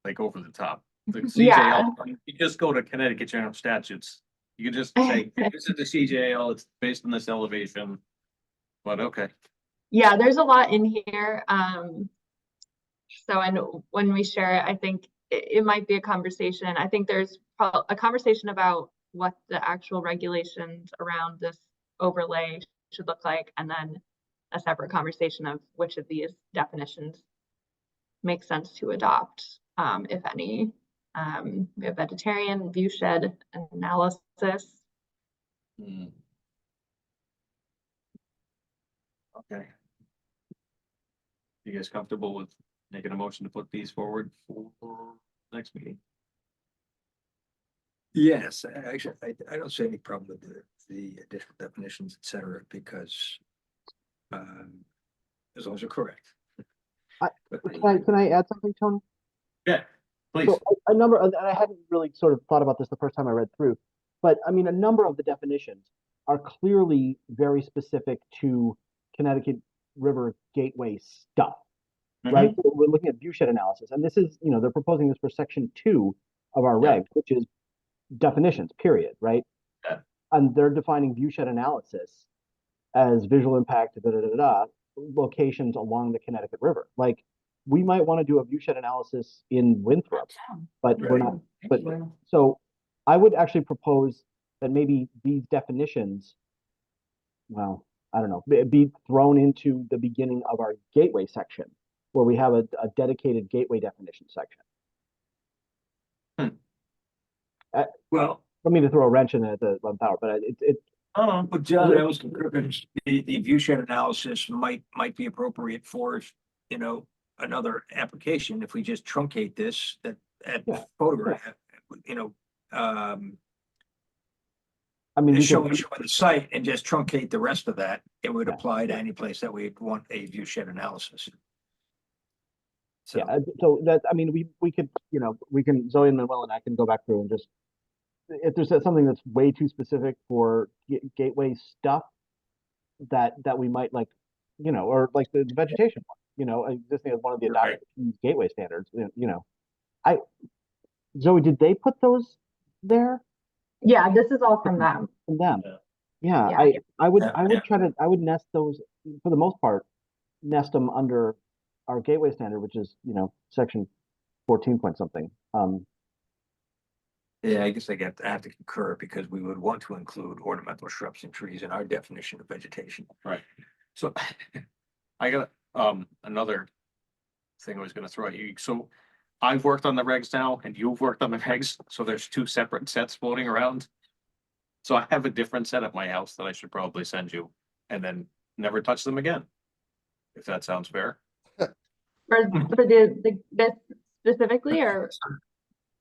like over the top. The Yeah. CJL, you just go to Connecticut General Statutes. You can just say, this is the CJL, it's based on this elevation. But okay, Yeah, there's a lot in here. So, and when we share it, I think it might be a conversation. I think there's a conversation about what the actual regulations around this overlay should look like, and then a separate conversation of which of these definitions make sense to adopt, if any. We have vegetarian, viewshed analysis. okay. You guys comfortable with making a motion to put these forward for next meeting? Yes, actually, I don't see any problem with the additional definitions, et cetera, because as long as they're correct. Can I add something, Tony? Yeah, please. So a number, and I hadn't really sort of thought about this the first time I read through, but I mean, a number of the definitions are clearly very specific to Connecticut River Gateway stuff, right? So we're looking at viewshed analysis, and this is, they're proposing this for section 2 of our Yeah. reg, which is definitions, period, right? Yeah. And they're defining viewshed analysis as visual impact, locations along the Connecticut River. Like, we might want to do a viewshed analysis in Winthrop, but we're not. But so I would actually propose that maybe these definitions, well, I don't know, be thrown into the beginning of our gateway section, where we have a dedicated gateway definition section. Well, I don't mean to throw a wrench in it at the 11th hour, but but John, I was concerned, the viewshed analysis might be appropriate for, another application if we just truncate this, that Yeah. photograph, I mean, we show could, the site and just truncate the rest of that. It would Yeah. apply to any place that we want a viewshed analysis. So, yeah, so that, I mean, we could, we can, Zoe and Manuel and I can go back through and just, if there's something that's way too specific for gateway stuff, that we might like, or like the vegetation, existing as one of the Right. adopted gateway standards, Zoe, did they put those there Yeah, this is all from them. from them? Yeah. Yeah, Yeah. I would, Yeah, I would try to, I would nest those, for the most part, nest them under our gateway standard, which is, section 14 point something. Yeah, I guess I have to concur because we would want to include ornamental shrubs and trees in our definition of vegetation. Right. So I got, another thing I was gonna throw at you. So I've worked on the regs now and you've worked on the regs, so there's two separate sets floating around. So I have a different set at my house that I should probably send you and then never touch them again. If that sounds fair. For this specifically, or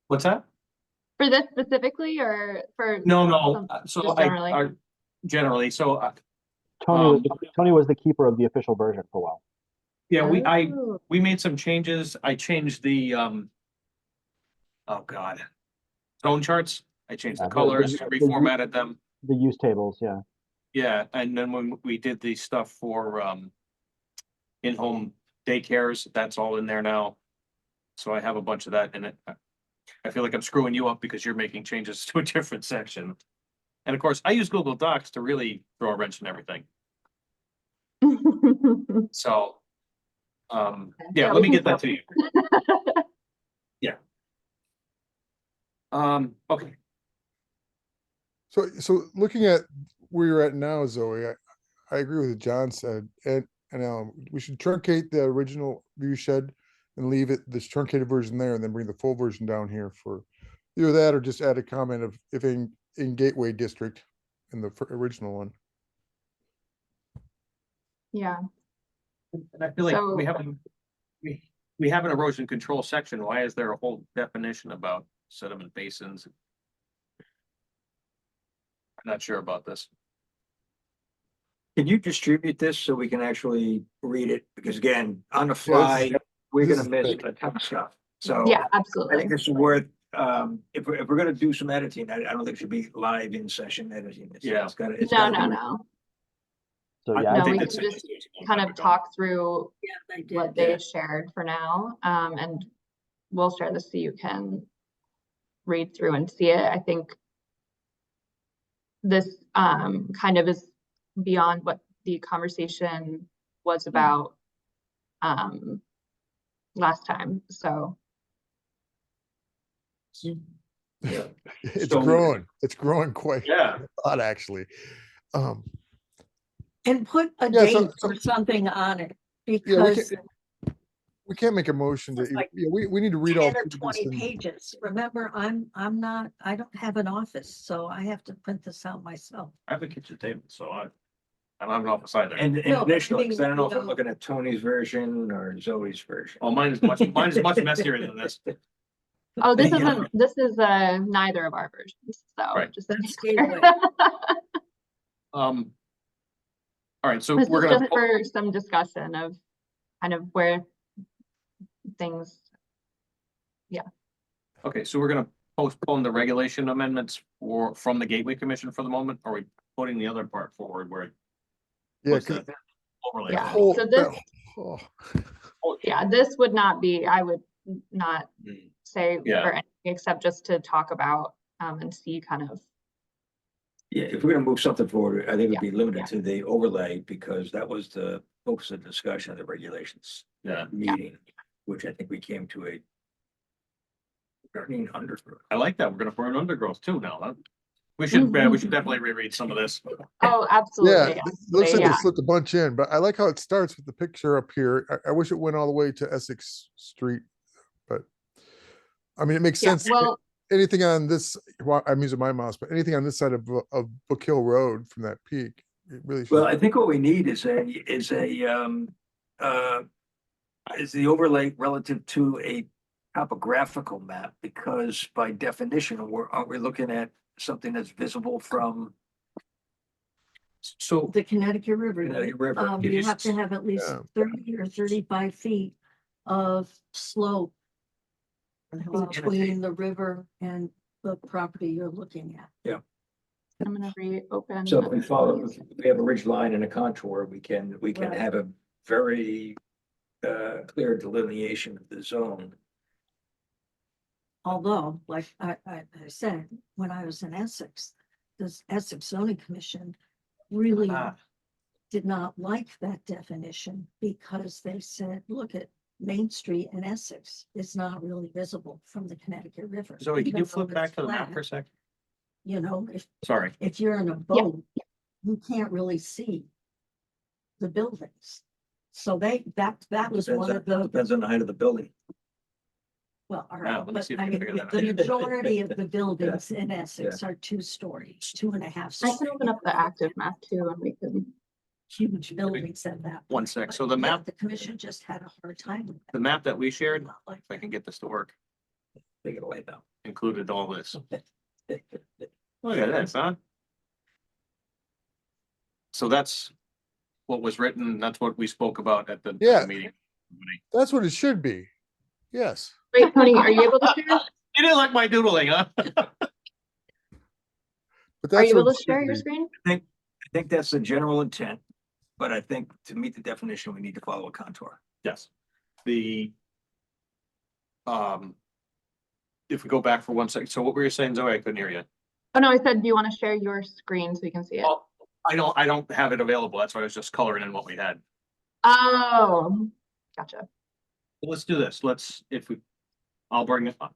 What's that? for this specifically, or for? No, no, some- so just I generally, so Tony was the keeper of the official version for a while. yeah, Oh. we made some changes. I changed the, oh God. Zone charts. I changed Yeah, the the- colors, the- reformatted them. The use tables, yeah. Yeah, and then when we did the stuff for, in-home daycares, that's all in there now. So I have a bunch of that in it. I feel like I'm screwing you up because you're making changes to a different section. And of course, I use Google Docs to really throw a wrench in everything. So, yeah, Yeah, let we me can get that to you. Yeah. Okay, So looking at where you're at now, Zoe, I agree with what John said, and we should truncate the original view shed and leave it this truncated version there, and then bring the full version down here for either that or just add a comment of if in Gateway District in the original one. Yeah, and I feel like we So- haven't, we have an erosion control section. Why is there a whole definition about sediment basins? I'm not sure about this. Can you distribute this so we can actually read it? Because again, on the fly, we're this gonna is miss big. a ton of stuff. So yeah, I absolutely. think this is worth, if we're gonna do some editing, I don't think it should be live in session editing. Yeah. It's gotta No. be. So I yeah, No, think we that's can it. just kind of talk through Yeah, I did. what they shared for now, and we'll share this so you can read through and see it. I think this kind of is beyond what the conversation was about last time, so. Yeah. It's So- growing quite Yeah. a lot, actually. And put a Yeah, so- date or something on it, Yeah, because we can't make a motion to, It's like yeah, we need to read all. 10 or through this 20 and- pages. Remember, I don't have an office, so I have to print this out myself. I have a kitchen table, so I don't have an office either. And No, but I initially, 'cause I don't know if mean, I'm looking at Tony's version or Zoe's version. Oh, mine is much messier than this. Oh, this Yeah. this is neither of our versions, so Right. just. to be That's clear. gateway. All right, so This we're is gonna, just for some discussion of kind of where things, okay, so we're gonna postpone the regulation amendments from the Gateway Commission for the moment. Are we putting the other part forward where? it Yeah, was 'cause the overlay? Yeah. whole- so this- oh, yeah, this would not be, I would not Mm. say Yeah. for anything except just to talk about and see kind of. Yeah, if we're gonna move something forward, I think it'd be Yeah. limited to the overlay because that was the focus of discussion of the regulations Yeah, meeting, which I think we came to a gardening undergrowth. I like that. We're gonna burn undergrowth too now. Huh? We should definitely reread some of this. Oh, yeah, absolutely. it looks absolutely, like they yeah. slipped a bunch in, but I like how it starts with the picture up here. I wish it went all the way to Essex Street, but I mean, it makes Yeah, sense. well, Anything on this, well, I'm using my mouse, but anything on this side of Book Hill Road from that peak, it really Well, should. I think what we need is the overlay relative to a topographical map, because by definition, aren't we looking at something that's visible from So, The Connecticut River. Connecticut River? It You is- have to have at least Yeah. 30 or 35 feet of slope between the river and the property you're looking at. Yeah. I'm gonna reopen. So if we follow, these. if we have a ridge line and a contour, we can Right. have a very clear delineation of the zone. Although, like I said, when I was in Essex, this Essex zoning commission really Ah. did not like that definition because they said, look at Main Street in Essex is not really visible from the Connecticut River. Zoe, can even you though flip back it's to the map flat. for a sec? You know, Sorry. if you're in a boat, you can't really see the buildings. So that was one of the, Depends on the height of the building. well, all Now, right, let me but see if I I can mean, figure that the out. majority of the buildings in Essex are 2 stories, 2.5 I stories. can open up the active map too, and we can. Huge buildings at that. One point, sec. but So the yeah, map- The commission just had a hard time with The that. map that we shared, Not like if I can get this to work, Take it away now. included all this. Look at this, huh? So that's what was written. That's what we spoke about at the Yeah. meeting. That's what it should be. Yes. Wait, Tony, are you able to share? You didn't like my doodling, huh? But Are that's you what able it to should share your be. screen? I think that's the general intent, but I think to meet the definition, we need to follow a contour. Yes. If we go back for 1 second, so what were you saying, Zoe? I couldn't hear you. Oh, no, I said, do you want to share your screen so we can see it? Oh, I don't have it available. That's why I was just coloring in what we had. Oh, gotcha. Let's do this. I'll bring it up.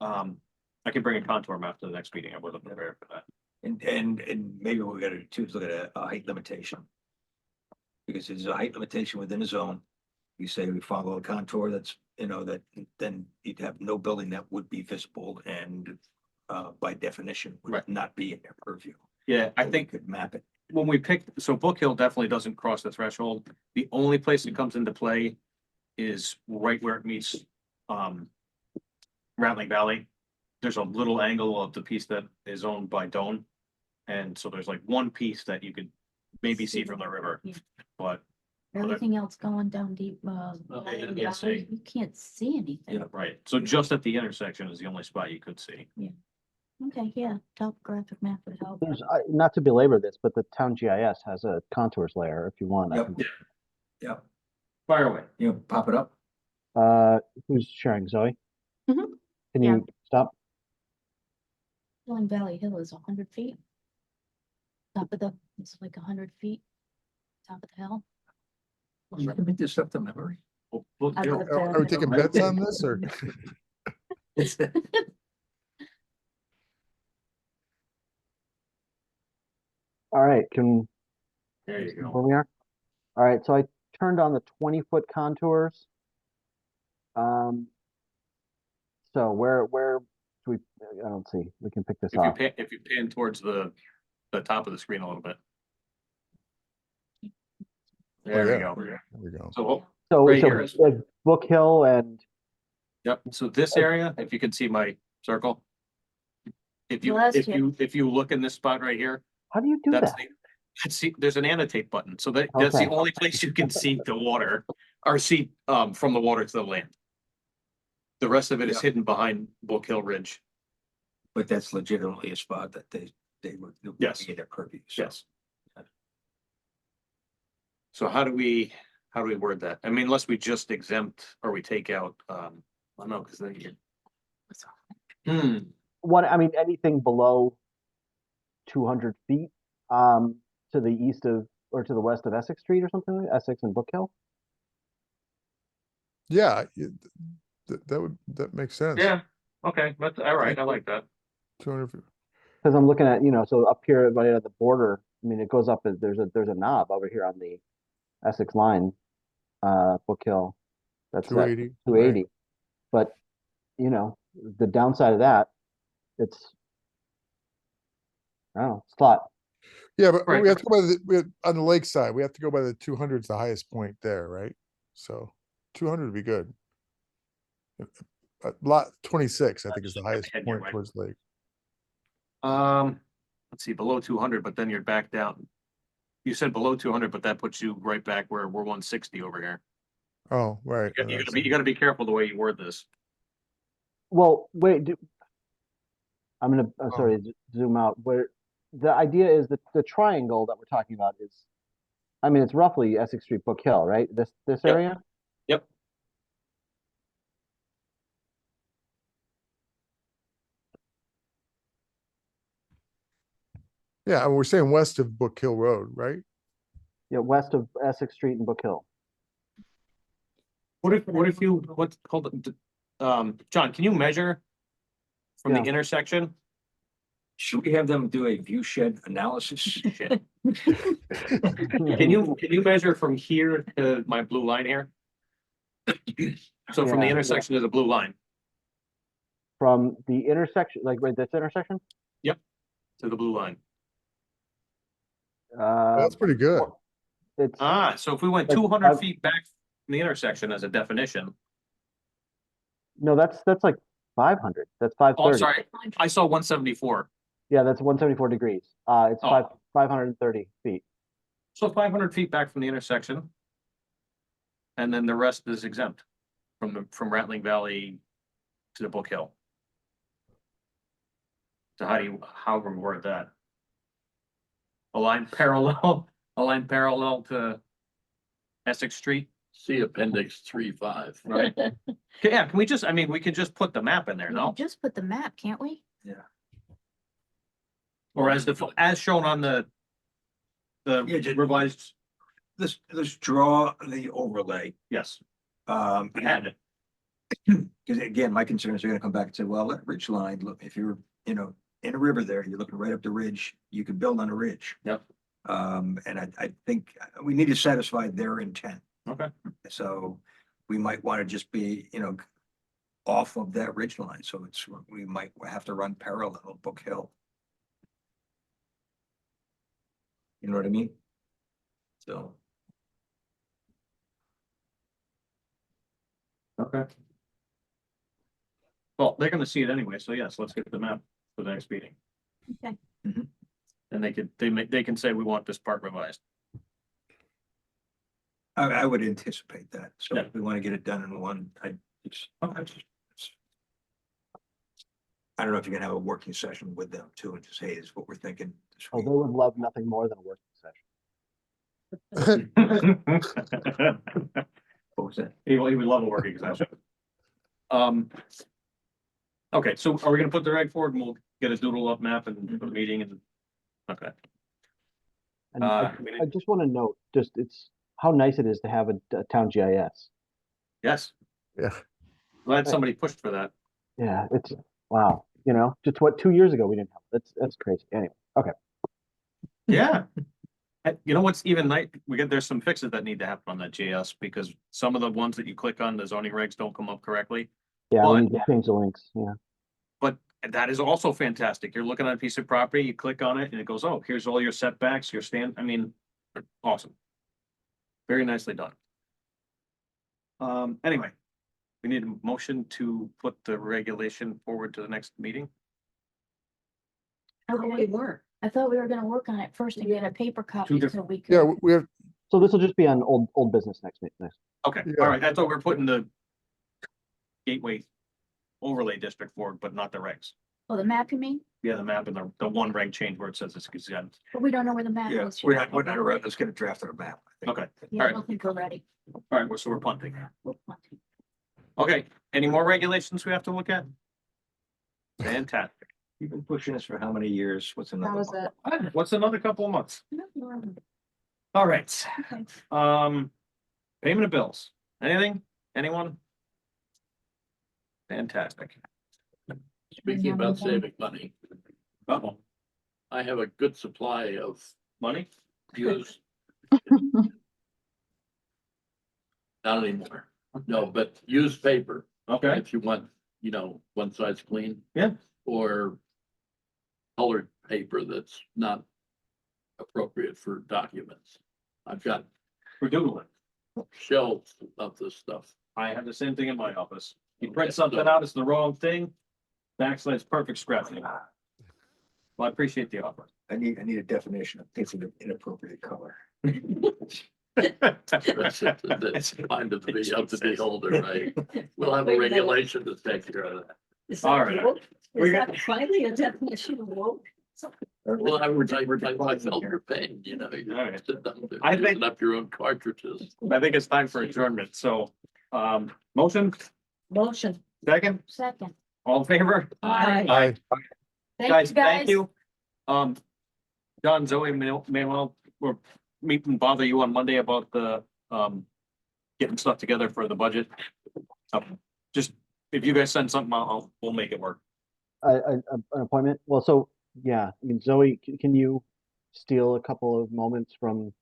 I can bring a contour map to the next meeting. I wasn't prepared for that. And maybe we're gonna choose, look at a height limitation. Because there's a height limitation within a zone. You say we follow a contour that's, that then you'd have no building that would be visible and by definition would Right. not be in their purview. Yeah, I So we think could map it. when we picked, so Book Hill definitely doesn't cross the threshold. The only place it comes into play is right where it meets Rattling Valley. There's a little angle of the piece that is owned by Doan. And so there's like one piece that you could maybe see from the river, Yeah. but Everything else going down deep, Okay, valley, yeah, see. you can't see anything. yeah, right. So just at the intersection is the only spot you could see. Okay, yeah, topographic map would help. There's, not to belabor this, but the town GIS has a contours layer if you want. I Yep. can- Yeah, Fire away. pop it up. Who's sharing, Zoe? Mhm. Can Yeah. you stop? Rolling Valley Hill is 100 feet. It's like 100 feet. Top of the hill. You can make this stuff to memory. Book I Hill. love Are we taking bets on this or? All right, There you go. where we are? All right, so I turned on the 20-foot contours. So where do we, I don't see, we can pick this up. If you pan towards the top of the screen a little bit. There we yeah. go. There we go. So, So, right so here is- Book Hill and, yep, so this area, if you can see my circle. If you, Last if year. you, if you look in this spot right here, how do you do that's that? see, there's an annotate button, so that's the Okay. only place you can see the water, or see, from the water to the land. The rest of it is Yeah. hidden behind Book Hill Ridge. But that's legitimately a spot that they would. Yes. Be their purview. So Yes. So how do we word that? I mean, unless we just exempt or we take out, well, no, because then you. What, I mean, anything below 200 feet, to the east of, or to the west of Essex Street or something, like Essex and Book Hill? Yeah, that makes sense. Yeah, okay, that's all right, I like that. 200 feet. Because I'm looking at, so up here right at the border, I mean, it goes up, there's a knob over here on the Essex line, Book Hill. That's at 280. 280. But, the downside of that, it's, I don't know, it's a lot. Yeah, but Right. we have to go by on the lake side, we have to go by the 200's the highest point there, right? So 200 would be good. Lot 26, I think is the highest Head your point way. towards lake. Let's see, below 200, but then you're back down. You said below 200, but that puts you right back where we're 160 over here. Oh, right. You gotta be careful the way you word this. Well, wait, I'm Oh. sorry, zoom out. Where, the idea is that the triangle that we're talking about is, I mean, it's roughly Essex Street, Book Hill, right? This Yep. area? Yep. Yeah, and we're saying west of Book Hill Road, right? Yeah, west of Essex Street and Book Hill. What if you, hold on, John, can you measure from the Yeah. intersection? Should we have them do a view shed analysis? Shit. Can you measure from here to my blue line here? So from the Yeah. intersection to the blue line, From the intersection, like right this intersection? to the blue line. That's pretty good. It's, So if we went Like, 200 I've- feet back from the intersection as a definition, no, that's like 500. That's oh, I'm 530. sorry, I saw 174. Yeah, that's 174 degrees. It's Oh. 530 feet. So 500 feet back from the intersection. And then the rest is exempt from Rattling Valley to the Book Hill. So how do we word that? A line parallel to Essex Street, See appendix 3.5. right? Yeah, can we just, I mean, we could just put the map in there, We no? can just put the map, can't we? Or as shown on the Yeah, just- revised, Let's draw the overlay. yes, I had it. Because again, my concern is they're gonna come back and say, well, that ridge line, look, if you're, in a river there, you're looking right up the ridge, you could build on a ridge. Yep. And I think we need to satisfy their intent. Okay. So we might want to just be, off of that ridge line. So we might have to run parallel Book Hill. You know what I mean? So. Okay. Well, they're gonna see it anyway, so yes, let's get the map for the next meeting. Okay. Mhm. And they can say we want this part revised. I would anticipate that. So Yeah. if we want to get it done in one, I don't know if you can have a working session with them too and just, hey, this is what we're thinking. this Oh, week. they would love nothing more than a working session. What was that? He would love a working session. Okay, so are we gonna put the reg forward and we'll get a doodle up map and a meeting and, okay. And Uh, I just want to note, it's how nice it is to have a town GIS. Yes. Yeah. Glad somebody pushed for that. Yeah, it's, wow, just what, 2 years ago we didn't have, that's crazy. Anyway, okay. Yeah. You know what's even nice, there's some fixes that need to happen on that JS because some of the ones that you click on, the zoning regs don't come up correctly. Yeah, we But- need to change the links, yeah. But that is also fantastic. You're looking at a piece of property, you click on it and it goes, oh, here's all your setbacks, awesome. Very nicely done. Anyway, we need a motion to put the regulation forward to the next meeting. We were. I thought we were gonna work on it first and get a paper copy so we could. Yeah, we have, So this will just be on old business next. Okay, Yeah. all right. I thought we were putting the Gateway overlay district forward, but not the regs. Oh, the map, you mean? Yeah, the map and the one reg change where it says it's exempt. But we don't know where the map Yeah, is. we're not around. Let's get a draft of a map. I think. Okay, Yeah, I alright. don't think we're ready. all right, so we're punting. We're plenty. Okay, any more regulations we have to look at? Fantastic. You've been pushing this for how many years? What's another? That was one? it. What's another couple of months? No, we're on. All right, Okay. payment of bills. Anything? Anyone? Fantastic. Speaking about saving money, Uh-oh, I have a good supply of money? used. Not anymore. No, but used paper, Okay, if you want, one side's clean. Yeah. Or colored paper that's not appropriate for documents. I've got we're doodling. shelves of this stuff. I have the same thing in my office. You print Okay, something so- out, it's the wrong thing. Backslash perfect scrapping. Well, I appreciate the offer. I need a definition of it's an inappropriate color. That's kind of the up to the beholder, right? We'll have a regulation to take care of that. Is All that right. woke? We Is got- that finally a definition of woke? Well, we're talking about self-repaying, you know. you Alright. sit down there, I think- using up your own cartridges. I think it's time for adjournment, so, motion, Motion. second, Second. all in favor? Aye. Aye. Guys, thank you. John, Zoe, Manuel, we're meeting, bother you on Monday about the, getting stuff together for the budget. Just, if you guys send something, we'll make it work. An appointment? Well, so, yeah, I mean, Zoe, can you steal a couple of moments from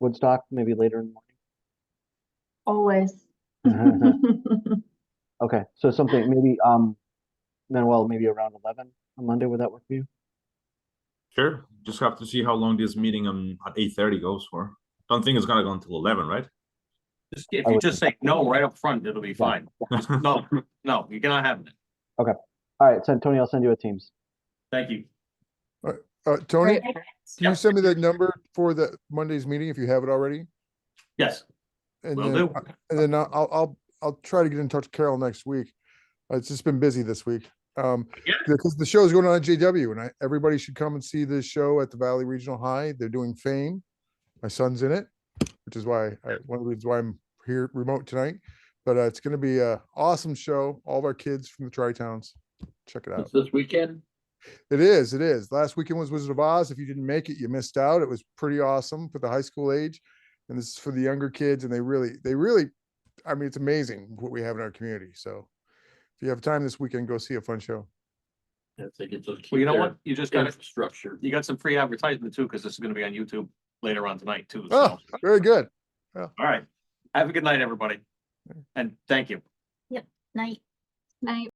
Woodstock, maybe later in Always. the morning? Okay, so something, maybe, Manuel, maybe around 11 on Monday, would that work for you? Sure, just have to see how long this meeting at 8:30 goes for. Don't think it's gonna go until 11, right? If I you would just say no right up front, it'll be fine. No, no, you're not having it. All right, so Tony, I'll send you a Teams. Thank you. Tony, Great. can you send me that number for the Monday's meeting if you have it already? Yes, And will then, do. and then I'll try to get in touch with Carol next week. It's just been busy this week. Yeah. Because the show's going on at JW and everybody should come and see this show at the Valley Regional High. They're doing Fame. My son's in it, which is why one of the reasons why I'm here remote tonight. But it's going to be a awesome show. All of our kids from the Tri-Towns. Check it out. It's this weekend. It is. It is. Last weekend was Wizard of Oz. If you didn't make it, you missed out. It was pretty awesome for the high school age. And this is for the younger kids. And they really, I mean, it's amazing what we have in our community. So if you have time this weekend, go see a fun show. If they could just Well, you keep know their what? You just got, infrastructure. you got some free advertisement too, because this is gonna be on YouTube later on tonight too. Oh, So, very good. all right. Have a good night, everybody. And thank you. Night. Night.